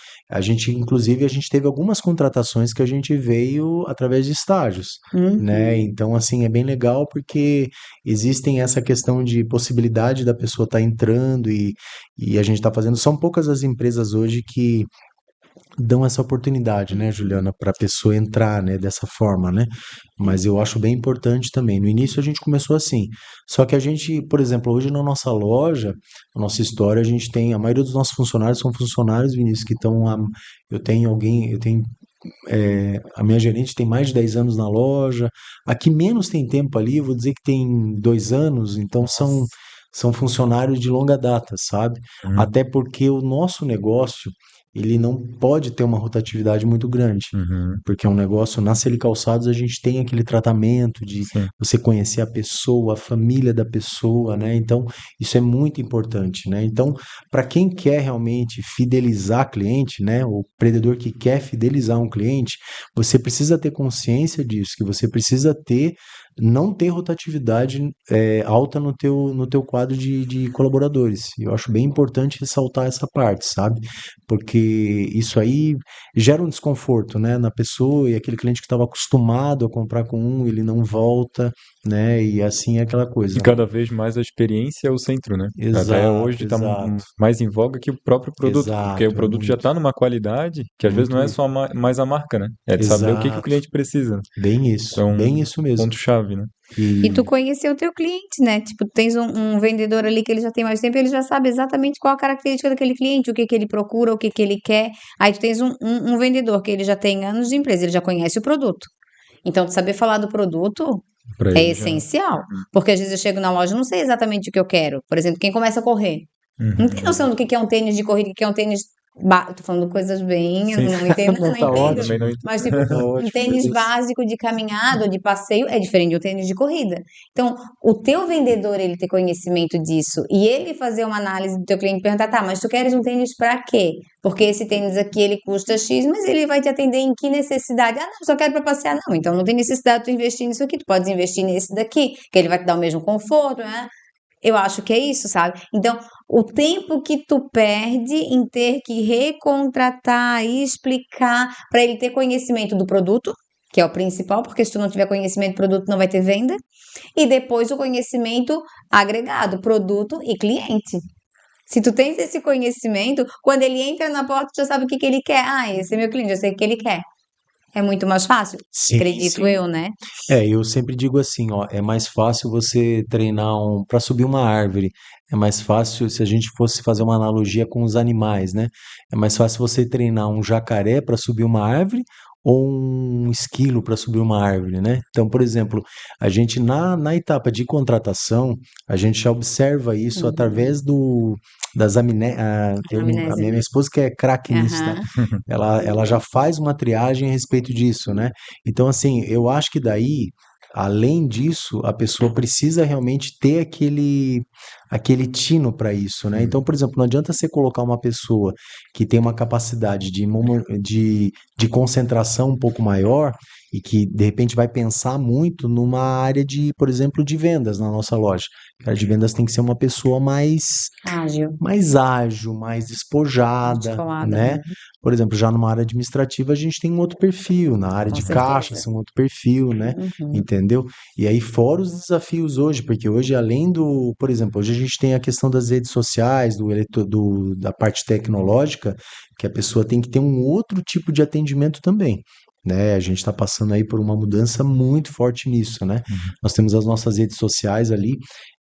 inclusive, a gente teve algumas contratações que a gente veio através de estágios, né? Uhum. Então, assim, é bem legal porque existem essa questão de possibilidade da pessoa estar entrando e a gente está fazendo. São poucas as empresas hoje que dão essa oportunidade, né, Juliana, para a pessoa entrar, né, dessa forma, né? Mas eu acho bem importante também. No início a gente começou assim, só que a gente, por exemplo, hoje na nossa loja, na nossa história, a gente tem, a maioria dos nossos funcionários são funcionários, Vinícius, que estão, a minha gerente tem mais de 10 anos na loja, a que menos tem tempo ali, vou dizer que tem 2 anos, então Nossa. são funcionários de longa data, sabe? Uhum. Até porque o nosso negócio, ele não pode ter uma rotatividade muito grande. Uhum. Porque é um negócio, na Celi Calçados a gente tem aquele tratamento de Sim. você conhecer a pessoa, a família da pessoa, né? Então, isso é muito importante, né? Então, para quem quer realmente fidelizar cliente, né? O empreendedor que quer fidelizar um cliente, você precisa ter consciência disso, que você precisa não ter rotatividade alta no teu quadro de colaboradores. Eu acho bem importante ressaltar essa parte, sabe? Porque isso aí gera um desconforto, né, na pessoa, e aquele cliente que estava acostumado a comprar com um, ele não volta, né, e assim é aquela E coisa, né? cada vez mais a experiência é o centro, né? Até Exato, hoje está exato, mais em voga que o próprio produto, porque o exato, é produto já está numa qualidade que às vezes não muito é isso. só mais a marca, né? É de saber o que o Exato, cliente precisa. Isso é bem um isso mesmo. E ponto-chave, né? tu E conhecer o teu cliente, né? Tipo, tu tens um vendedor ali que ele já tem mais tempo, ele já sabe exatamente qual a característica daquele cliente, o que que ele procura, o que que ele quer. Aí tu tens um vendedor que ele já tem anos de empresa, ele já conhece o produto. Então, tu saber falar do produto Para é ele já. essencial. Porque às vezes eu chego na loja e não sei exatamente o que eu quero. Por exemplo, quem começa a correr. Não tem Uhum. noção do que é um tênis de corrida, o que é um tênis. Tô falando coisas bem. Eu Sim, não entendo, não, não tá eu entendo. também não ótimo, Mas, tipo, tá um ótimo, tênis beleza. básico de caminhada ou de passeio é diferente de um tênis de corrida. Então, o teu vendedor, ele ter conhecimento disso e ele fazer uma análise do teu cliente e perguntar, tá, mas tu queres um tênis pra quê? Porque esse tênis aqui, ele custa X, mas ele vai te atender em que necessidade? Ah, não, só quero pra passear. Não, então não tem necessidade de tu investir nisso aqui. Tu podes investir nesse daqui, que ele vai te dar o mesmo conforto, né? Eu acho que é isso, sabe? Então, o tempo que tu perde em ter que recontratar e explicar para ele ter conhecimento do produto, que é o principal, porque se tu não tiver conhecimento do produto, não vai ter venda, e depois o conhecimento agregado, produto e cliente. Se tu tens esse conhecimento, quando ele entra na porta, tu já sabe o que que ele quer. Ah, esse é meu cliente, eu sei o que ele quer. É muito mais fácil, Sim, acredito sim. eu, né? Eu sempre digo assim, ó, é mais fácil você treinar para subir uma árvore. É mais fácil se a gente fosse fazer uma analogia com os animais, né? É mais fácil você treinar um jacaré para subir uma árvore ou um esquilo para subir uma árvore, né? Então, por exemplo, a gente na etapa de contratação, a gente já observa isso Uhum. através das a Amnésia. minha esposa que é craque nisso, tá? Aham. Ela já faz uma triagem a respeito disso, né? Então, assim, eu acho que daí, além disso, a pessoa precisa realmente ter aquele tino para isso, né? Então, por exemplo, não adianta você colocar uma pessoa que tem uma capacidade de concentração um pouco maior e que, de repente, vai pensar muito numa área de, por exemplo, de vendas na nossa loja. A área de vendas tem que ser uma pessoa Ágil, mais ágil, mais despojada, articulada. né? Por exemplo, já numa área administrativa a gente tem um outro perfil, na área Com de caixa, certeza. assim, um outro perfil, né? Uhum. Entendeu? E aí, fora os desafios hoje, porque hoje, além por exemplo, hoje a gente tem a questão das redes sociais, da parte tecnológica, que a pessoa tem que ter um outro tipo de atendimento também. Né? A gente está passando aí por uma mudança muito forte nisso, né? Uhum. Nós temos as nossas redes sociais ali,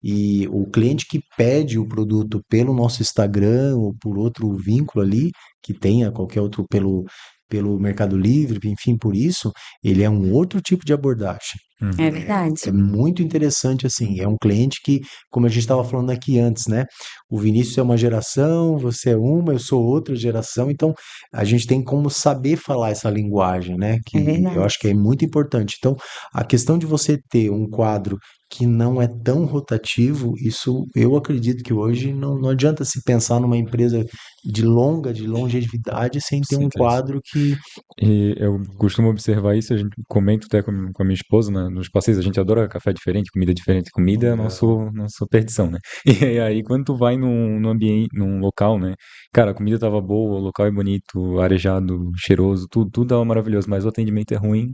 e o cliente que pede o produto pelo nosso Instagram ou por outro vínculo ali, que tenha qualquer outro pelo Mercado Livre, enfim, por isso, ele é um outro tipo de abordagem. É Uhum. verdade. É muito interessante, assim, é um cliente que, como a gente estava falando aqui antes, né? O Vinícius é uma geração, você é uma, eu sou outra geração, então a gente tem como saber falar essa linguagem, né? É Que eu verdade. acho que é muito importante. Então, a questão de você ter um quadro que não é tão rotativo, isso eu acredito que hoje não adianta se pensar numa empresa de longevidade sem ter Sim, um que é isso. quadro que. E eu costumo observar isso, a gente comenta até com a minha esposa nos passeios, a gente adora café diferente, comida diferente, comida é Legal. nossa perdição, né? E aí quando tu vai num ambiente, num local, né? Cara, a comida tava boa, o local é bonito, arejado, cheiroso, tudo é maravilhoso, mas o atendimento é ruim,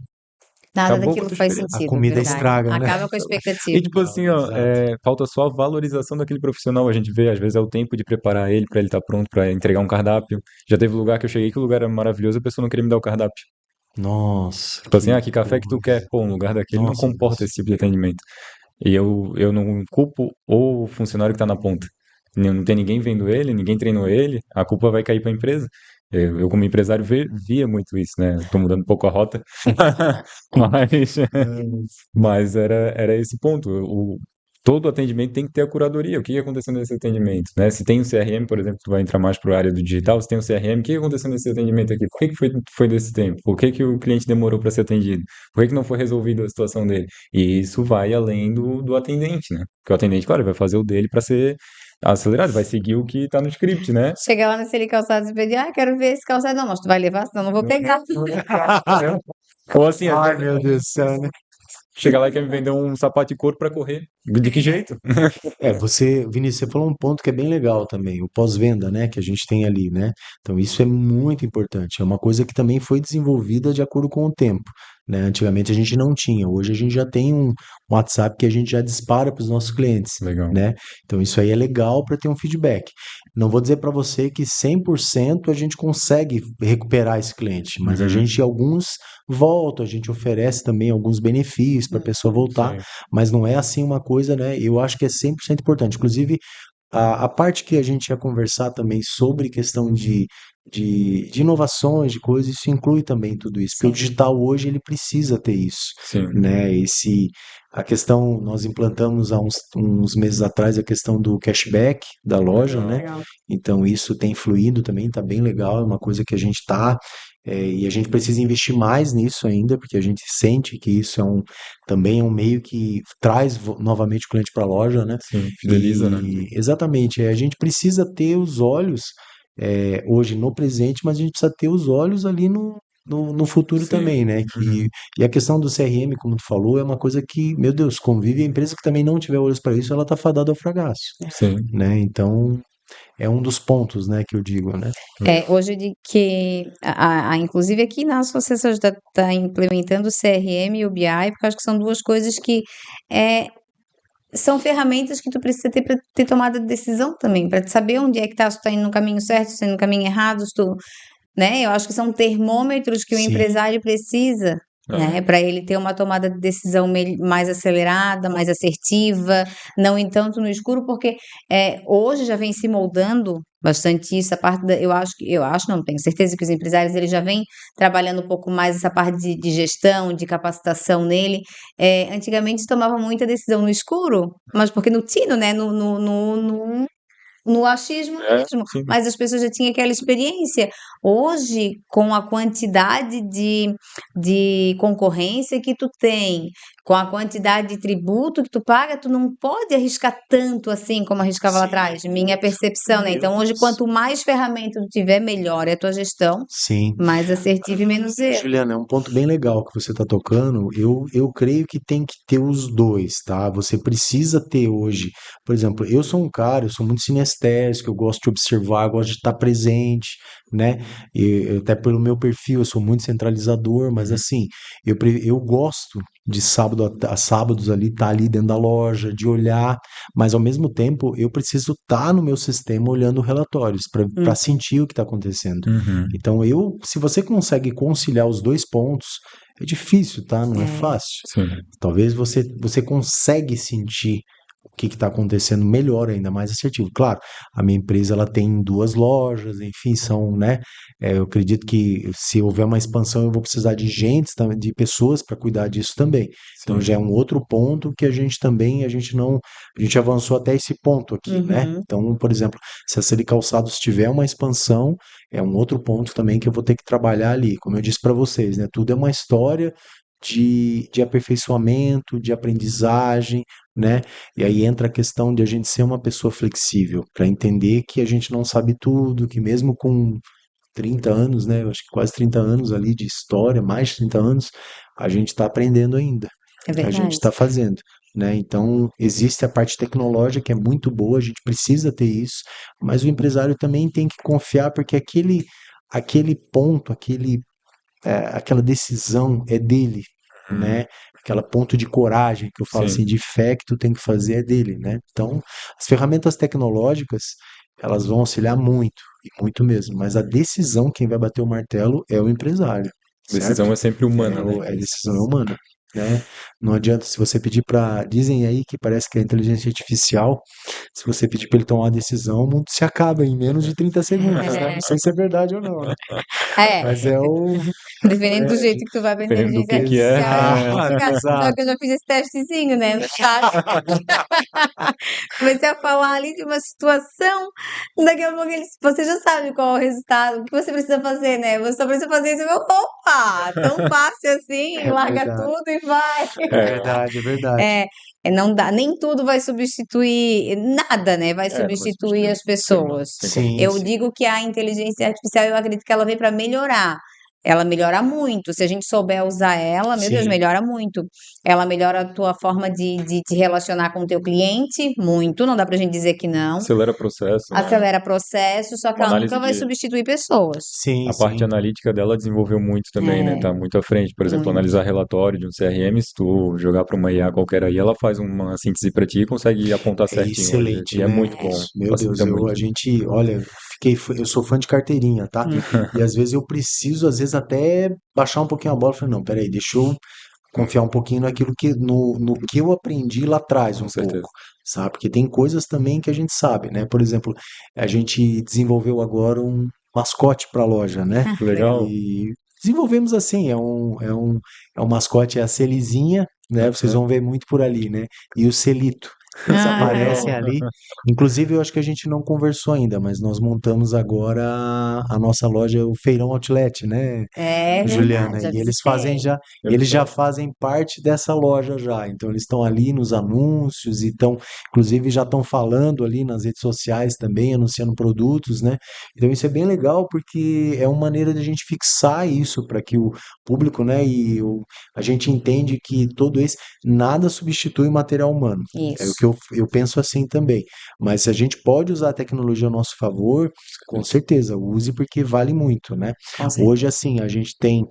Nada acabou com a daquilo tua faz experiência. A sentido, comida verdade. estraga, né? Acaba com a E expectativa. tipo assim, ó, Exato. falta só a valorização daquele profissional. A gente vê, às vezes, é o tempo de preparar ele pra ele estar pronto pra entregar um cardápio. Já teve lugar que eu cheguei que o lugar era maravilhoso e a pessoa não queria me dar o cardápio. Nossa, Tipo assim, que café que tu quer? coisa. Pô, um lugar daquele não Nossa, comporta Deus. esse tipo de atendimento. E eu não culpo o funcionário que tá na ponta. Não tem ninguém vendo ele, ninguém treinou ele, a culpa vai cair pra empresa. Eu como empresário, via muito isso, né? Tô mudando um pouco a rota. Mas, Mas, mas era esse ponto. todo atendimento tem que ter a curadoria. O que aconteceu nesse atendimento, né? Se tem um CRM, por exemplo, tu vai entrar mais para a área do digital, se tem um CRM, o que aconteceu nesse atendimento aqui? Por que foi desse tempo? Por que o cliente demorou para ser atendido? Por que não foi resolvida a situação dele? E isso vai além do atendente, né? Porque o atendente, claro, vai fazer o dele para ser acelerado, vai seguir o que está no script, né? Chega lá naquele calçado e pedir, quero ver esse calçado. Não, mas tu vai levar, senão eu não vou pegar. Ou assim, Ai, meu Deus do céu, né? chega lá e quer me vender um sapato de couro para correr. De que jeito? Vinícius, você falou um ponto que é bem legal também, o pós-venda, né, que a gente tem ali, né? Então isso é muito importante, é uma coisa que também foi desenvolvida de acordo com o tempo, né? Antigamente a gente não tinha, hoje a gente já tem um WhatsApp que a gente já dispara para os nossos clientes, Legal. né? Então isso aí é legal para ter um feedback. Não vou dizer para você que 100% a gente consegue recuperar esse cliente, mas a Uhum. gente, alguns voltam, a gente oferece também alguns benefícios para a pessoa voltar, Sim. mas não é assim uma coisa, né? Eu acho que é 100% importante. Inclusive, a parte que a gente ia conversar também sobre questão de inovações, de coisas, isso inclui também tudo isso. Porque o Sim. digital hoje, ele precisa ter isso, Sim. né? A questão, nós implantamos há uns meses atrás a questão do cashback da loja, Legal. né? Legal. Então, isso tem fluído também, tá bem legal, é uma coisa que a gente tá, e a gente precisa investir mais nisso ainda, porque a gente sente que isso também é um meio que traz novamente o cliente para a loja, né? Sim, fideliza, né? E exatamente, a gente precisa ter os olhos hoje no presente, mas a gente precisa ter os olhos ali no futuro Sim. também, né? Uhum. E a questão do CRM, como tu falou, é uma coisa que, meu Deus, convive a empresa que também não tiver olhos para isso, ela tá fadada ao fracasso, Sim. né? Então, é um dos pontos, né, que eu digo, né? Hoje eu digo que, inclusive aqui na associação está implementando o CRM e o BI, porque eu acho que são duas coisas que são ferramentas que tu precisa ter para ter tomada de decisão também, para saber onde é que tá, se tu tá indo no caminho certo, se tá indo no caminho errado, se tu, né? Eu acho que são termômetros que o Sim. empresário precisa, né? É. Para ele ter uma tomada de decisão mais acelerada, mais assertiva, não em tanto no escuro, porque hoje já vem se moldando bastante isso, a parte eu acho, não tenho certeza que os empresários eles já vêm trabalhando um pouco mais essa parte de gestão, de capacitação nele. Antigamente se tomava muita decisão no escuro, mas porque no tino, né? No achismo mesmo, Sim. mas as pessoas já tinham aquela experiência. Hoje, com a quantidade de concorrência que tu tem, com a quantidade de tributo que tu paga, tu não pode arriscar tanto assim como arriscava lá Sim. atrás, minha percepção, né? Então, hoje, quanto mais ferramenta tu tiver, melhor é a tua gestão, Sim. mais assertiva e menos erro. Juliana, é um ponto bem legal que você está tocando. Eu creio que tem que ter os dois, tá? Você precisa ter hoje. Por exemplo, eu sou um cara, eu sou muito sinestésico, eu gosto de observar, eu gosto de estar presente, né? Até pelo meu perfil, eu sou muito centralizador, mas assim, eu gosto de sábado a sábados ali, estar ali dentro da loja, de olhar, mas ao mesmo tempo eu preciso estar no meu sistema olhando relatórios para sentir o que está acontecendo. Uhum. Então, se você consegue conciliar os dois pontos, é difícil, tá? Não é fácil. Sim. Talvez você consegue sentir o que está acontecendo melhor, ainda mais assertivo. Claro, a minha empresa ela tem 2 lojas, enfim, né? Eu acredito que se houver uma expansão, eu vou precisar de gente, de pessoas para cuidar disso também. Então Sim. já é um outro ponto que a gente avançou até esse ponto aqui, né? Uhum. Então, por exemplo, se a Celi Calçados tiver uma expansão, é um outro ponto também que eu vou ter que trabalhar ali. Como eu disse para vocês, né? Tudo é uma história de aperfeiçoamento, de aprendizagem, né? E aí entra a questão de a gente ser uma pessoa flexível, para entender que a gente não sabe tudo, que mesmo com 30 anos, né? Eu acho que quase 30 anos ali de história, mais de 30 anos, a gente está aprendendo ainda. É A gente verdade. está fazendo, né? Então, existe a parte tecnológica que é muito boa, a gente precisa ter isso, mas o empresário também tem que confiar, porque aquele ponto, aquela decisão é dele, né? Aquela ponto de coragem que eu falo Sim. assim, de fé que tu tem que fazer é dele, né? Então, as ferramentas tecnológicas, elas vão auxiliar muito, e muito mesmo, mas a decisão, quem vai bater o martelo é o empresário, certo? Decisão é sempre humana, né? A decisão é humana. né? Não adianta se você pedir para. Dizem aí que parece que a inteligência artificial, se você pedir para ele tomar uma decisão, o mundo se acaba em menos de 30 segundos, né? Não sei se é verdade ou não, né? É, Mas é o. dependendo do jeito que tu vai pra Dependendo do inteligência que é. artificial, é Exato, complicado. Só exato. que eu já fiz esse testezinho, né? No chat. Comecei a falar ali de uma situação, daqui a pouco você já sabe qual é o resultado, o que você precisa fazer, né? Você só precisa fazer isso, meu, opa, tão fácil assim, É larga verdade, tudo e vai. é verdade, é verdade. É, não dá, nem tudo vai substituir, nada, né? Vai Não vai substituir substituir as o ser humano. pessoas. Tem como. Sim, Eu sim. digo que a inteligência artificial, eu acredito que ela veio para melhorar. Ela melhora muito. Se a gente souber usar ela, meu Deus, Sim. melhora muito. Ela melhora a tua forma de te relacionar com o teu cliente, muito. Não dá pra gente dizer que não. Acelera processo, né? Acelera processo, só que Uma ela análise nunca vai de. substituir pessoas. Sim, A parte sim. analítica dela desenvolveu muito também, né? É, Tá muito à frente. Por exemplo, muito. analisar relatório de um CRM, se tu jogar para uma IA qualquer aí, ela faz uma síntese para ti e consegue apontar É certinho hoje. excelente, E é né? muito bom, Isso. Meu Deus, facilita eu, muito. a gente, olha, eu sou fã de carteirinha, tá? Hum. E às vezes eu preciso, às vezes até baixar um pouquinho a bola. Falei, não, peraí, deixa eu confiar um pouquinho naquilo que, no que eu aprendi lá atrás Com um certeza. pouco, sabe? Porque tem coisas também que a gente sabe, né? Por exemplo, a gente desenvolveu agora um mascote para a loja, né? Legal. E desenvolvemos assim, é um mascote, é a Celizinha, né? Vocês Aham. vão ver muito por ali, né? E o Celito. Eles Ah, aparecem Legal. ali. Inclusive, eu acho que a gente não conversou ainda, mas nós montamos agora a nossa loja, o Feirão Outlet, né, é Juliana? verdade, já E eles fazem visitei. já, Que eles já legal. fazem parte dessa loja já. Então, eles estão ali nos anúncios e estão, inclusive, já estão falando ali nas redes sociais também, anunciando produtos, né? Então, isso é bem legal porque é uma maneira de a gente fixar isso para que o público, né, a gente entende que todo esse nada substitui o material humano. É o Isso, que eu penso assim também. Mas se a gente pode usar a tecnologia a nosso favor, com certeza, use porque vale muito, né? com Hoje, certeza. assim, a gente tem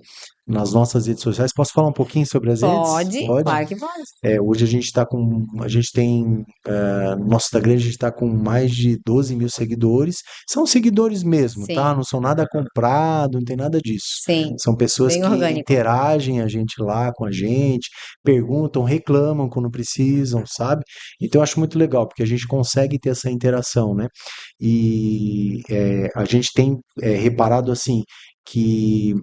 nas nossas redes sociais, posso falar um pouquinho sobre as redes? Pode, Pode? claro que pode. Hoje a gente tem, no nosso Instagram a gente está com mais de 12 mil seguidores. São seguidores mesmo, tá? Sim, Não são nada comprado, não tem nada disso. sim, São pessoas bem que orgânico. interagem a gente lá com a gente, perguntam, reclamam quando precisam, sabe? Então eu acho muito legal, porque a gente consegue ter essa interação, né? E a gente tem reparado assim que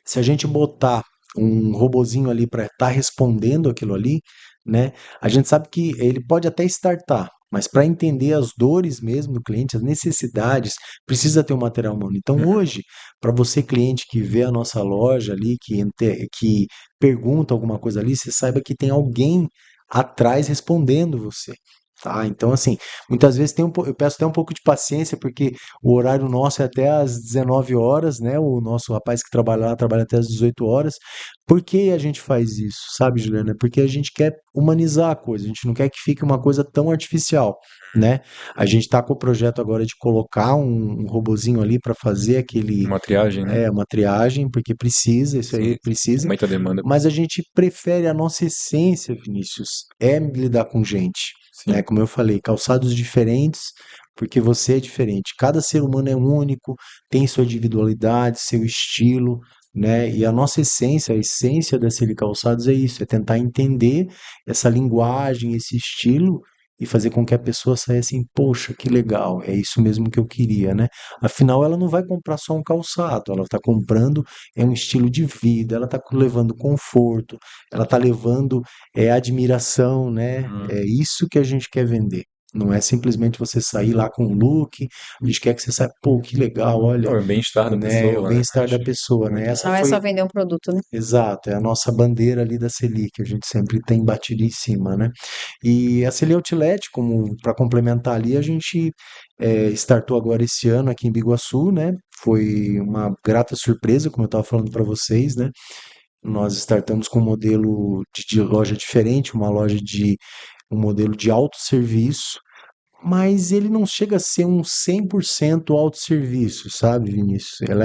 se a gente botar um robozinho ali para estar respondendo aquilo ali, né? A gente sabe que ele pode até startar, mas para entender as dores mesmo do cliente, as necessidades, precisa ter um material humano. Então hoje, para você cliente que vê a nossa loja ali, que pergunta alguma coisa ali, você saiba que tem alguém atrás respondendo você. Tá? Então, assim, muitas vezes eu peço até um pouco de paciência, porque o horário nosso é até às 19 horas, né? O nosso rapaz que trabalha lá trabalha até às 18 horas. Por que a gente faz isso, sabe, Juliana? Porque a gente quer humanizar a coisa, a gente não quer que fique uma coisa tão artificial, né? A gente está com o projeto agora de colocar um robozinho ali para fazer Uma triagem, né? uma triagem, porque precisa, isso Sim, aí precisa, aumenta a demanda. mas a gente prefere a nossa essência, Vinícius, é lidar com gente, né? Sim. Como eu falei, calçados diferentes, porque você é diferente. Cada ser humano é único, tem sua individualidade, seu estilo, né? E a nossa essência, a essência da Celi Calçados é isso, é tentar entender essa linguagem, esse estilo e fazer com que a pessoa saia assim, poxa, que legal, é isso mesmo que eu queria, né? Afinal, ela não vai comprar só um calçado, ela está comprando um estilo de vida, ela está levando conforto, ela está levando admiração, né? Uhum. É isso que a gente quer vender. Não é simplesmente você sair lá com um look, a gente quer que você saiba, pô, que legal, olha, Não, é o bem-estar da né? O pessoa, né? bem-estar da Acho pessoa, né? muito Essa Não é foi, só vender um produto, né? exato, é a nossa bandeira ali da Celi, que a gente sempre tem batido em cima, né? E a Celi Outlet, como para complementar ali, a gente startou agora esse ano aqui em Biguaçu, né? Foi uma grata surpresa, como eu estava falando para vocês, né? Nós startamos com um modelo de loja diferente, um modelo de autosserviço, mas ele não chega a ser um 100% autosserviço, sabe, Vinícius? Ela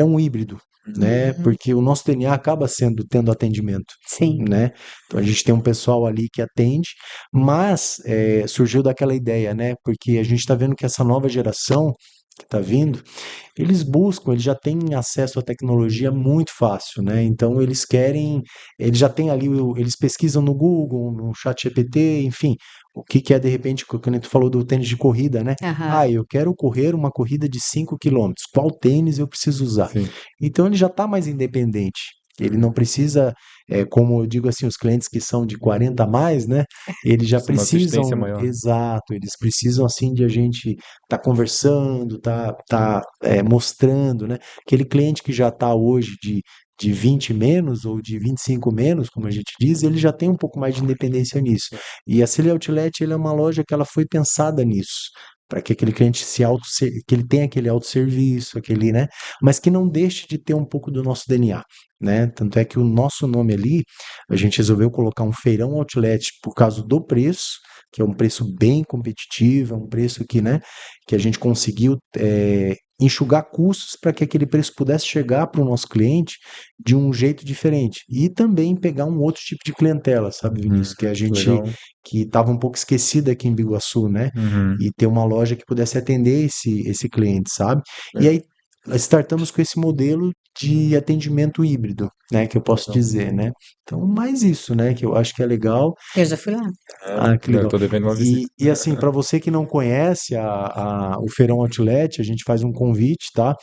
é um híbrido, né? Uhum. Porque o nosso DNA acaba tendo atendimento, Sim, né? Então a gente tem um pessoal ali que atende, mas surgiu daquela ideia, né? Porque a gente está vendo que essa nova geração que está vindo, eles buscam, eles já têm acesso à tecnologia muito fácil, né? Então eles já têm ali, eles pesquisam no Google, no ChatGPT, enfim, o que que é de repente, quando tu falou do tênis de corrida, né? Aham. Eu quero correr uma corrida de 5 quilômetros, qual tênis eu preciso usar? Sim. Então ele já está mais independente. Ele não precisa, como eu digo assim, os clientes que são de 40 a mais, né? Eles já Precisa uma assistência precisam, maior. exato, eles precisam assim de a gente tá conversando, mostrando, né? Aquele cliente que já está hoje de 20 menos ou de 25 menos, como a gente diz, ele já tem um pouco mais de independência nisso. E a Celi Outlet, ele é uma loja que ela foi pensada nisso, para que aquele cliente que ele tenha aquele autosserviço, aquele, né? Mas que não deixe de ter um pouco do nosso DNA, né? Tanto é que o nosso nome ali, a gente resolveu colocar um feirão outlet por causa do preço, que é um preço bem competitivo, é um preço que, né, que a gente conseguiu enxugar custos para que aquele preço pudesse chegar para o nosso cliente de um jeito diferente. E também pegar um outro tipo de clientela, sabe, Vinícius? Que a gente Legal. que estava um pouco esquecida aqui em Biguaçu, né? Uhum. E ter uma loja que pudesse atender esse cliente, sabe? E aí startamos com esse modelo de atendimento híbrido, né? Que eu posso Legal. dizer, né? Então, mais isso, né? Que eu acho que é legal. Eu já fui lá. Que Eu legal. tô devendo uma visita. E assim, para você que não conhece o Feirão Outlet, a gente faz um convite, tá?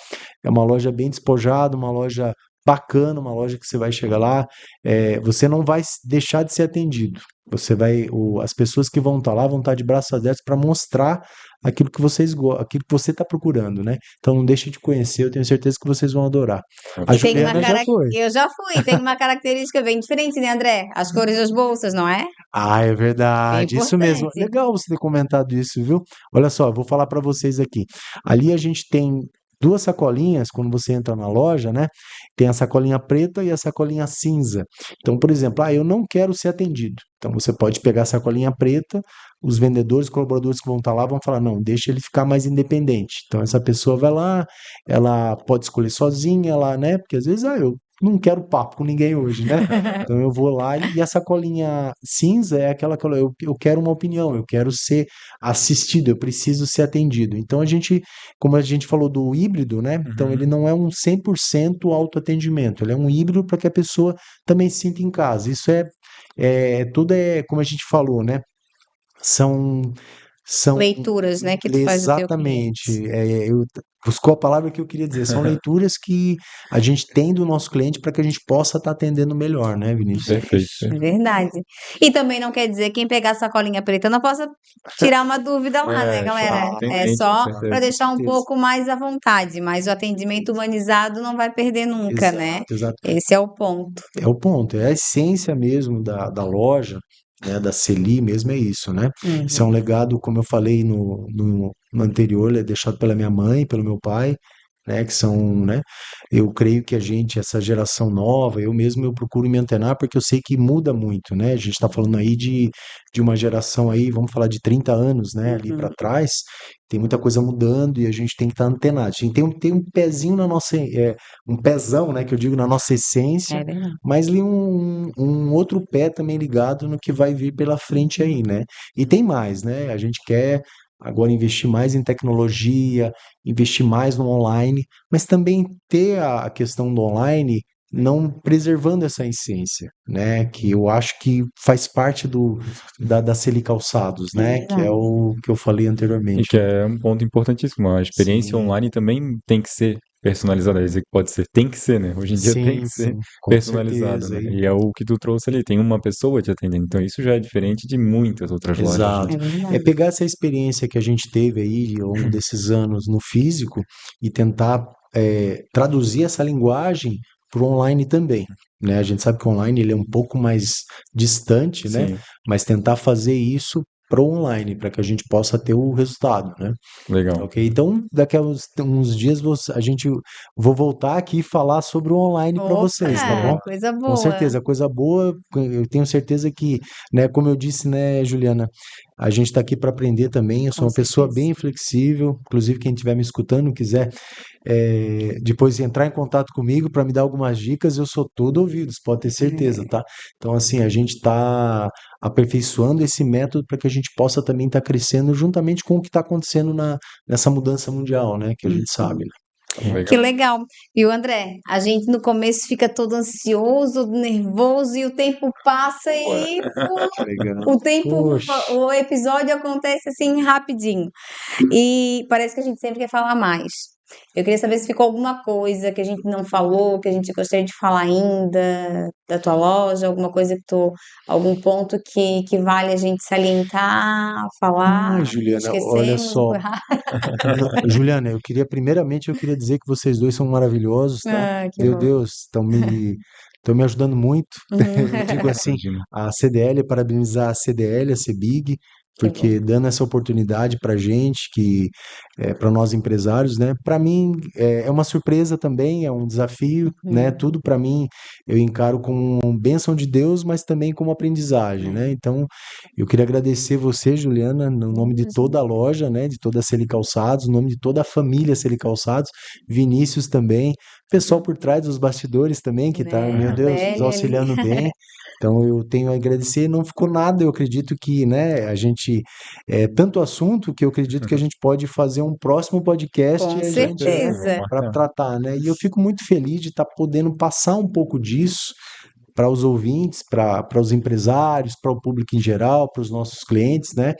É uma loja bem despojada, uma loja bacana, uma loja que você vai chegar lá, você não vai deixar de ser atendido. As pessoas que vão estar lá vão estar de braços abertos para mostrar aquilo que você está procurando, né? Então não deixe de conhecer, eu tenho certeza que vocês vão adorar. A E tem uma Juliana já foi. Eu já fui, tem uma característica bem diferente, né, André? As cores das bolsas, não é? É É verdade, isso mesmo. importante. Legal você ter comentado isso, viu? Olha só, eu vou falar para vocês aqui. Ali a gente tem duas sacolinhas quando você entra na loja, né? Tem a sacolinha preta e a sacolinha cinza. Então, por exemplo, eu não quero ser atendido. Então você pode pegar a sacolinha preta, os vendedores, colaboradores que vão estar lá vão falar, não, deixa ele ficar mais independente. Então essa pessoa vai lá, ela pode escolher sozinha, ela, né? Porque às vezes, eu não quero papo com ninguém hoje, né? Então eu vou lá e a sacolinha cinza é aquela que eu quero uma opinião, eu quero ser assistido, eu preciso ser atendido. Então como a gente falou do híbrido, né? Então ele Uhum. não é um 100% autoatendimento, ele é um híbrido para que a pessoa também se sinta em casa. Isso tudo como a gente falou, né? São são Leituras, né, que tu faz do teu cliente. exatamente, buscou a palavra que eu queria dizer, são leituras que a gente tem do nosso cliente para que a gente possa estar atendendo melhor, né, Vinícius? Perfeito. É verdade. E também não quer dizer que quem pegar a sacolinha preta não possa tirar uma dúvida lá, né, galera? Tem, É com só certeza. para deixar um certeza. pouco mais à vontade, mas o atendimento humanizado não vai perder nunca, né? Exato, exato. Esse é o ponto. É o ponto, é a essência mesmo da loja, né, da Celi mesmo é isso, né? Isso é um legado, como eu falei no anterior, é deixado pela minha mãe, pelo meu pai, né, que são, né, eu creio que essa geração nova, eu procuro me antenar porque eu sei que muda muito, né? A gente está falando aí de uma geração aí, vamos falar de 30 anos, né, ali para trás, tem muita coisa mudando e a gente tem que estar antenado. A gente tem um pezinho na nossa, um pezão, né, que eu digo na nossa essência, É verdade. mas ali um outro pé também ligado no que vai vir pela frente aí, né? E tem mais, né? A gente quer agora investir mais em tecnologia, investir mais no online, mas também ter a questão do online não preservando essa essência, né? Que eu acho que faz parte da Celi Calçados, né? Que é o que eu falei E anteriormente. que é um ponto importantíssimo. A experiência Sim, online também tem que ser personalizada. Quer dizer que pode ser, tem que ser, né? Hoje em dia tem sim, que ser sim, com personalizado, certeza. né? E é o que tu trouxe ali. Tem uma pessoa te atendendo. Então isso já é diferente de muitas outras lojas, né? Exato. É É verdade. pegar essa experiência que a gente teve aí ao longo desses anos no físico e tentar traduzir essa linguagem para o online também, né? A gente sabe que o online ele é um pouco mais distante, né? Sim, Mas tentar fazer isso para o online, para que a gente possa ter o resultado, né? legal. Ok? Então, daqui a uns dias vou voltar aqui e falar sobre o online para vocês, tá Opa, bom? coisa Com boa. certeza, coisa boa. Eu tenho certeza que, né, como eu disse, né, Juliana, a gente está aqui para aprender também. Eu sou Com uma pessoa certeza. bem flexível, inclusive quem estiver me escutando, quiser depois entrar em contato comigo para me dar algumas dicas, eu sou todo ouvidos, pode ter certeza, tá? Então, assim, a gente está aperfeiçoando esse método para que a gente possa também estar crescendo juntamente com o que está acontecendo nessa mudança mundial, né? Que a gente sabe, né? Que Legal. legal. E o André, a gente no começo fica todo ansioso, nervoso, e o tempo passa e Legal. o tempo, Poxa, o episódio acontece assim rapidinho. E parece que a gente sempre quer falar mais. Eu queria saber se ficou alguma coisa que a gente não falou, que a gente gostaria de falar ainda da tua loja, alguma coisa algum ponto que vale a gente salientar, falar, Juliana, olha esquecemos. só. Juliana, primeiramente eu queria dizer que vocês dois são maravilhosos, tá? Ah, que Meu bom. Deus, estão me ajudando muito. Eu digo assim, Imagina. a CDL, parabenizar a CDL, a CEBIG, Que bom. porque dando essa oportunidade para gente, que para nós empresários, né? Para mim é uma surpresa também, é um desafio, né? Uhum. Tudo para mim eu encaro como bênção de Deus, mas também como aprendizagem, né? Então eu queria agradecer você, Juliana, no nome de toda a loja, né, de toda a Celi Calçados, no nome de toda a família Celi Calçados, Vinícius também, pessoal por trás dos bastidores também, que tá, Né, meu a Deus, nos Belle ali. auxiliando bem. Então eu tenho a agradecer, não ficou nada, eu acredito que, né, a gente tanto assunto que eu acredito que a gente pode fazer um próximo podcast Com e a Com gente, certeza, né, vamos certeza. para marcar. tratar, né? E eu fico muito feliz de estar podendo passar um pouco disso para os ouvintes, para os empresários, para o público em geral, para os nossos clientes, né?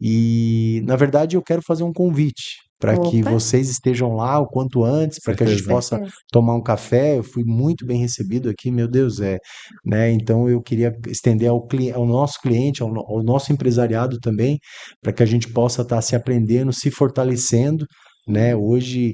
E, na verdade, eu quero fazer um convite para que Opa, vocês estejam lá o quanto antes, para que a com gente Certeza. possa certeza. tomar um café. Eu fui muito bem recebido aqui, meu Deus, né? Então eu queria estender ao nosso cliente, ao nosso empresariado também, para que a gente possa estar se aprendendo, se fortalecendo, né? Hoje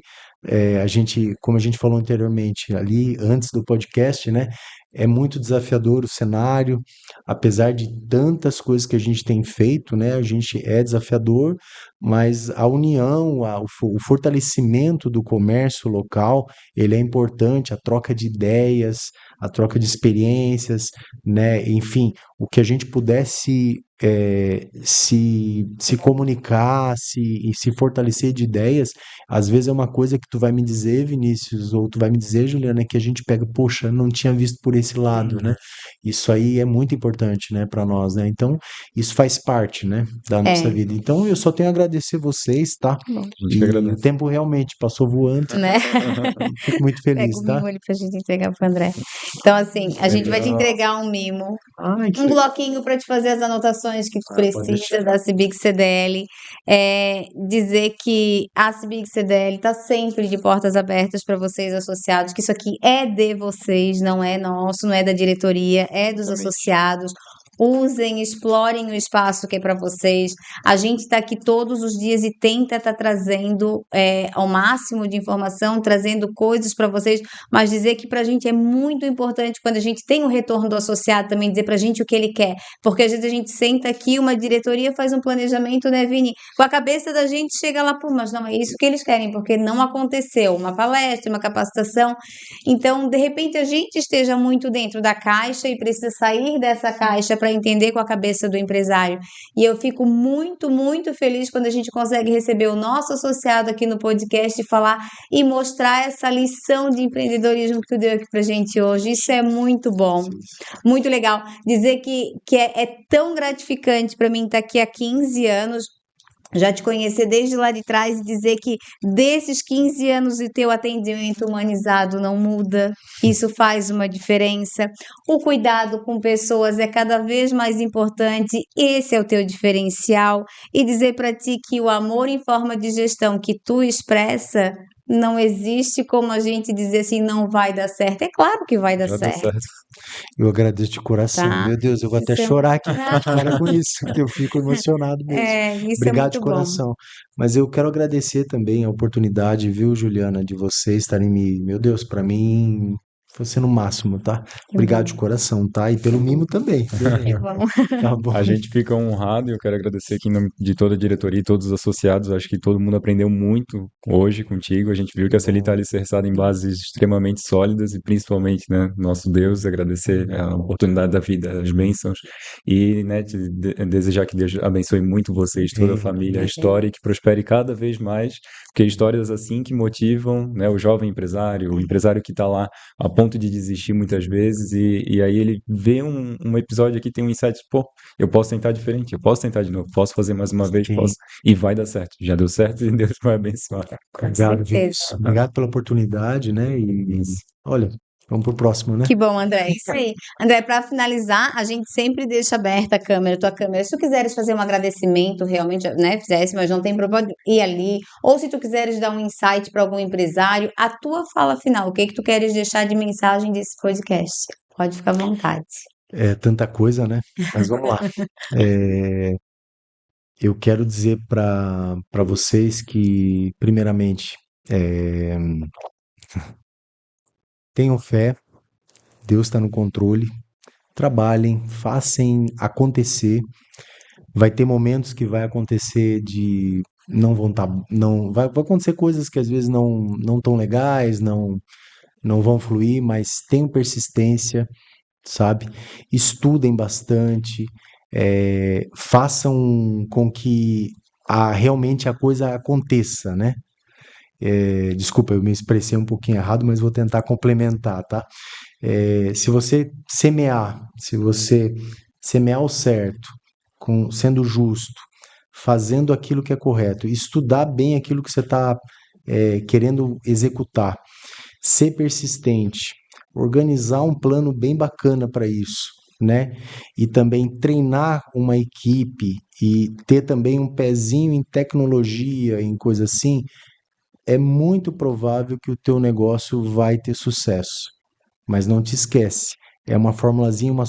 a gente, como a gente falou anteriormente ali, antes do podcast, né? É muito desafiador o cenário, apesar de tantas coisas que a gente tem feito, né? A gente é desafiador, mas a união, o fortalecimento do comércio local, ele é importante, a troca de ideias, a troca de experiências, né? Enfim, o que a gente pudesse se comunicar, e se fortalecer de ideias, às vezes é uma coisa que tu vai me dizer, Vinícius, ou tu vai me dizer, Juliana, que a gente pega, poxa, não tinha visto por esse lado, né? Isso aí é muito importante, né, para nós, né? Então, isso faz parte, né, da nossa É, vida. Então, eu só tenho a agradecer vocês, tá? bom, A gente que E o agradece. tempo realmente passou voando né? e fico muito Pega feliz, o tá? mimo ali pra gente entregar pro André. Então, assim, a gente vai te Legal. entregar um mimo, Ai, que um legal. bloquinho para te fazer as anotações que tu Pode deixar. precisa da Cibic CDL. Dizer que a Cibic CDL está sempre de portas abertas para vocês associados, que isso aqui é de vocês, não é nosso, não é da diretoria, é dos Exatamente. associados. Usem, explorem o espaço que é para vocês. A gente está aqui todos os dias e tenta estar trazendo ao máximo de informação, trazendo coisas para vocês, mas dizer que para a gente é muito importante quando a gente tem o retorno do associado também, dizer para a gente o que ele quer, porque às vezes a gente senta aqui, uma diretoria faz um planejamento, né, Vini? Com a cabeça da gente chega lá, pô, mas não é isso que eles querem, porque não aconteceu uma palestra, uma capacitação. Então, de repente, a gente esteja muito dentro da caixa e precisa sair dessa caixa para entender com a cabeça do empresário. E eu fico muito, muito feliz quando a gente consegue receber o nosso associado aqui no podcast e falar e mostrar essa lição de empreendedorismo que tu deu aqui pra gente hoje. Isso é muito bom, muito legal. Dizer que é tão gratificante para mim estar aqui há 15 anos, já te conhecer desde lá de trás e dizer que desses 15 anos o teu atendimento humanizado não muda, isso faz uma diferença. O cuidado com pessoas é cada vez mais importante, esse é o teu diferencial. E dizer para ti que o amor em forma de gestão que tu expressa não existe como a gente dizer assim, não vai dar certo. É claro que vai dar Já deu certo, certo. Eu agradeço de coração. tá? Meu Deus, eu vou até Isso é, chorar aqui. Para com isso, que eu fico emocionado mesmo. isso é Obrigado de muito bom. coração. Mas eu quero agradecer também a oportunidade, viu, Juliana, de vocês estarem me. Meu Deus, para mim Você no máximo, tá? Obrigado de coração, tá? E pelo mimo também. Tá bom. A gente fica honrado e eu quero agradecer aqui em nome de toda a diretoria e todos os associados. Acho que todo mundo aprendeu muito hoje contigo. A gente viu que a Celi está alicerçada em bases extremamente sólidas e principalmente, né, nosso Deus, agradecer a oportunidade da vida, as bênçãos e, né, desejar que Deus abençoe muito vocês, toda a família, a história e que prospere cada vez mais, porque histórias assim que motivam, né, o jovem empresário, o empresário que está lá a ponto de desistir muitas vezes e aí ele vê um episódio aqui, tem um insight, pô, eu posso tentar diferente, eu posso tentar de novo, posso fazer mais uma vez, Sim. posso, e vai dar certo. Já deu certo e Deus vai abençoar. Obrigado, certeza. Vinícius. Obrigado pela oportunidade, né? E olha, vamos pro próximo, né? Que bom, André. Isso aí. André, para finalizar, a gente sempre deixa aberta a câmera, tua câmera. Se tu quiseres fazer um agradecimento, realmente, né, fizesse, mas não tem problema ir ali. Ou se tu quiseres dar um insight para algum empresário, a tua fala final, o que que tu queres deixar de mensagem desse podcast? Pode ficar à vontade. É tanta coisa, né? Mas vamos lá. Eu quero dizer para vocês que, primeiramente, tenham fé, Deus está no controle, trabalhem, façam acontecer. Vai ter momentos que vai acontecer de não vão estar, não vai acontecer coisas que às vezes não tão legais, não vão fluir, mas tenham persistência, sabe? Estudem bastante, façam com que realmente a coisa aconteça, né? Desculpa, eu me expressei um pouquinho errado, mas vou tentar complementar, tá? Se você semear o certo, sendo justo, fazendo aquilo que é correto, estudar bem aquilo que você está querendo executar, ser persistente, organizar um plano bem bacana para isso, né? E também treinar uma equipe e ter também um pezinho em tecnologia, em coisa assim, é muito provável que o teu negócio vai ter sucesso. Mas não te esquece, é uma formulazinha, uma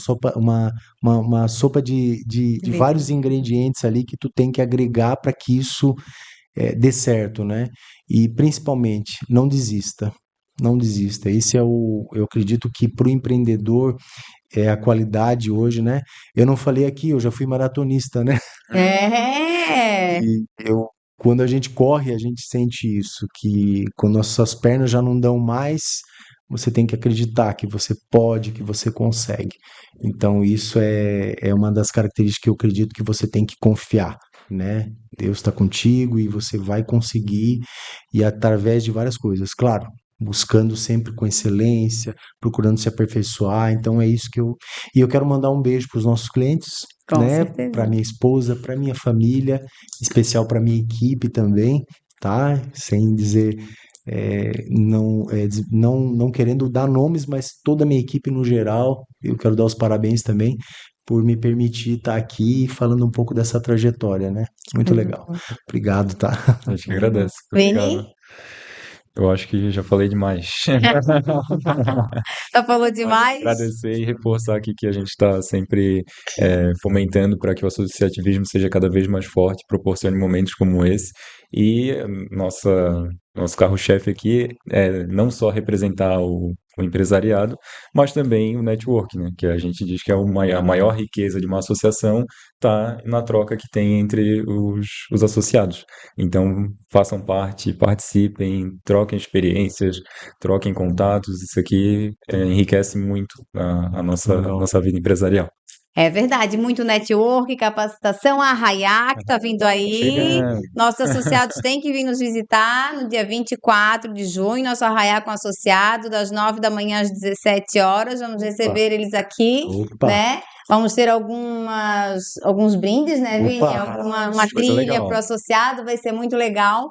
sopa de vários ingredientes ali que tu tem que agregar para que isso dê certo, né? E principalmente, não desista. Não desista. Eu acredito que para o empreendedor é a qualidade hoje, né? Eu não falei aqui, eu já fui maratonista, né? É. E quando a gente corre, a gente sente isso, que quando nossas pernas já não dão mais, você tem que acreditar que você pode, que você consegue. Então, isso é uma das características que eu acredito que você tem que confiar, né? Deus está contigo e você vai conseguir, e através de várias coisas, claro, buscando sempre com excelência, procurando se aperfeiçoar. Então, é isso que E eu quero mandar um beijo para os nossos clientes, Com né? certeza. Para minha esposa, para minha família, em especial para minha equipe também, tá? Sem dizer não querendo dar nomes, mas toda a minha equipe no geral, eu quero dar os parabéns também por me permitir estar aqui falando um pouco dessa trajetória, né? Muito legal. Obrigado, tá? A gente que agradece. Vini? Obrigado. Eu acho que já falei demais. Já falou demais? Agradecer e reforçar aqui que a gente está sempre fomentando para que o associativismo seja cada vez mais forte, proporcione momentos como esse. E nosso carro-chefe aqui é não só representar o empresariado, mas também o network, né? Que a gente diz que é a maior riqueza de uma associação está na troca que tem entre os associados. Então, façam parte, participem, troquem experiências, troquem contatos. Isso aqui enriquece muito a nossa vida empresarial. É verdade, muito network, capacitação, a Arraiá, que está vindo aí. Chegando. Nossos associados têm que vir nos visitar no dia 24 de junho, nosso Arraiá com associado, das 9 da manhã às 17 horas. Vamos receber eles aqui, Opa. né? Vamos ter alguns brindes, né, Vini? Opa. Uma Vai ser trilha legal. para o associado, vai ser muito legal.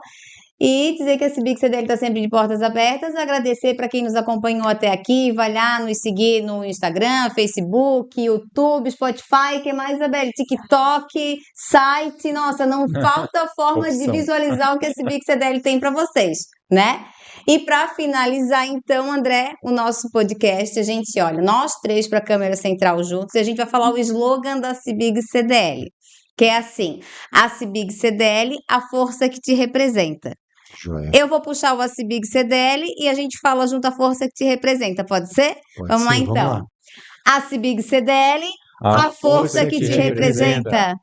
E dizer que a Cibic CDL está sempre de portas abertas. Agradecer para quem nos acompanhou até aqui. Vai lá nos seguir no Instagram, Facebook, YouTube, Spotify. Que mais, Isabelle? TikTok, site. Nossa, não falta forma de Opção. visualizar o que a Cibic CDL tem para vocês, né? E para finalizar, então, André, o nosso podcast, a gente olha, nós três para a câmera central juntos, e a gente vai falar o slogan da Cibic CDL, que é assim: a Cibic CDL, a força que te representa. Joia. Eu vou puxar o ACBIG CDL e a gente fala junto a força que te representa, pode ser? Pode Vamos lá ser, então. lá. ACBIG CDL, a força que te representa.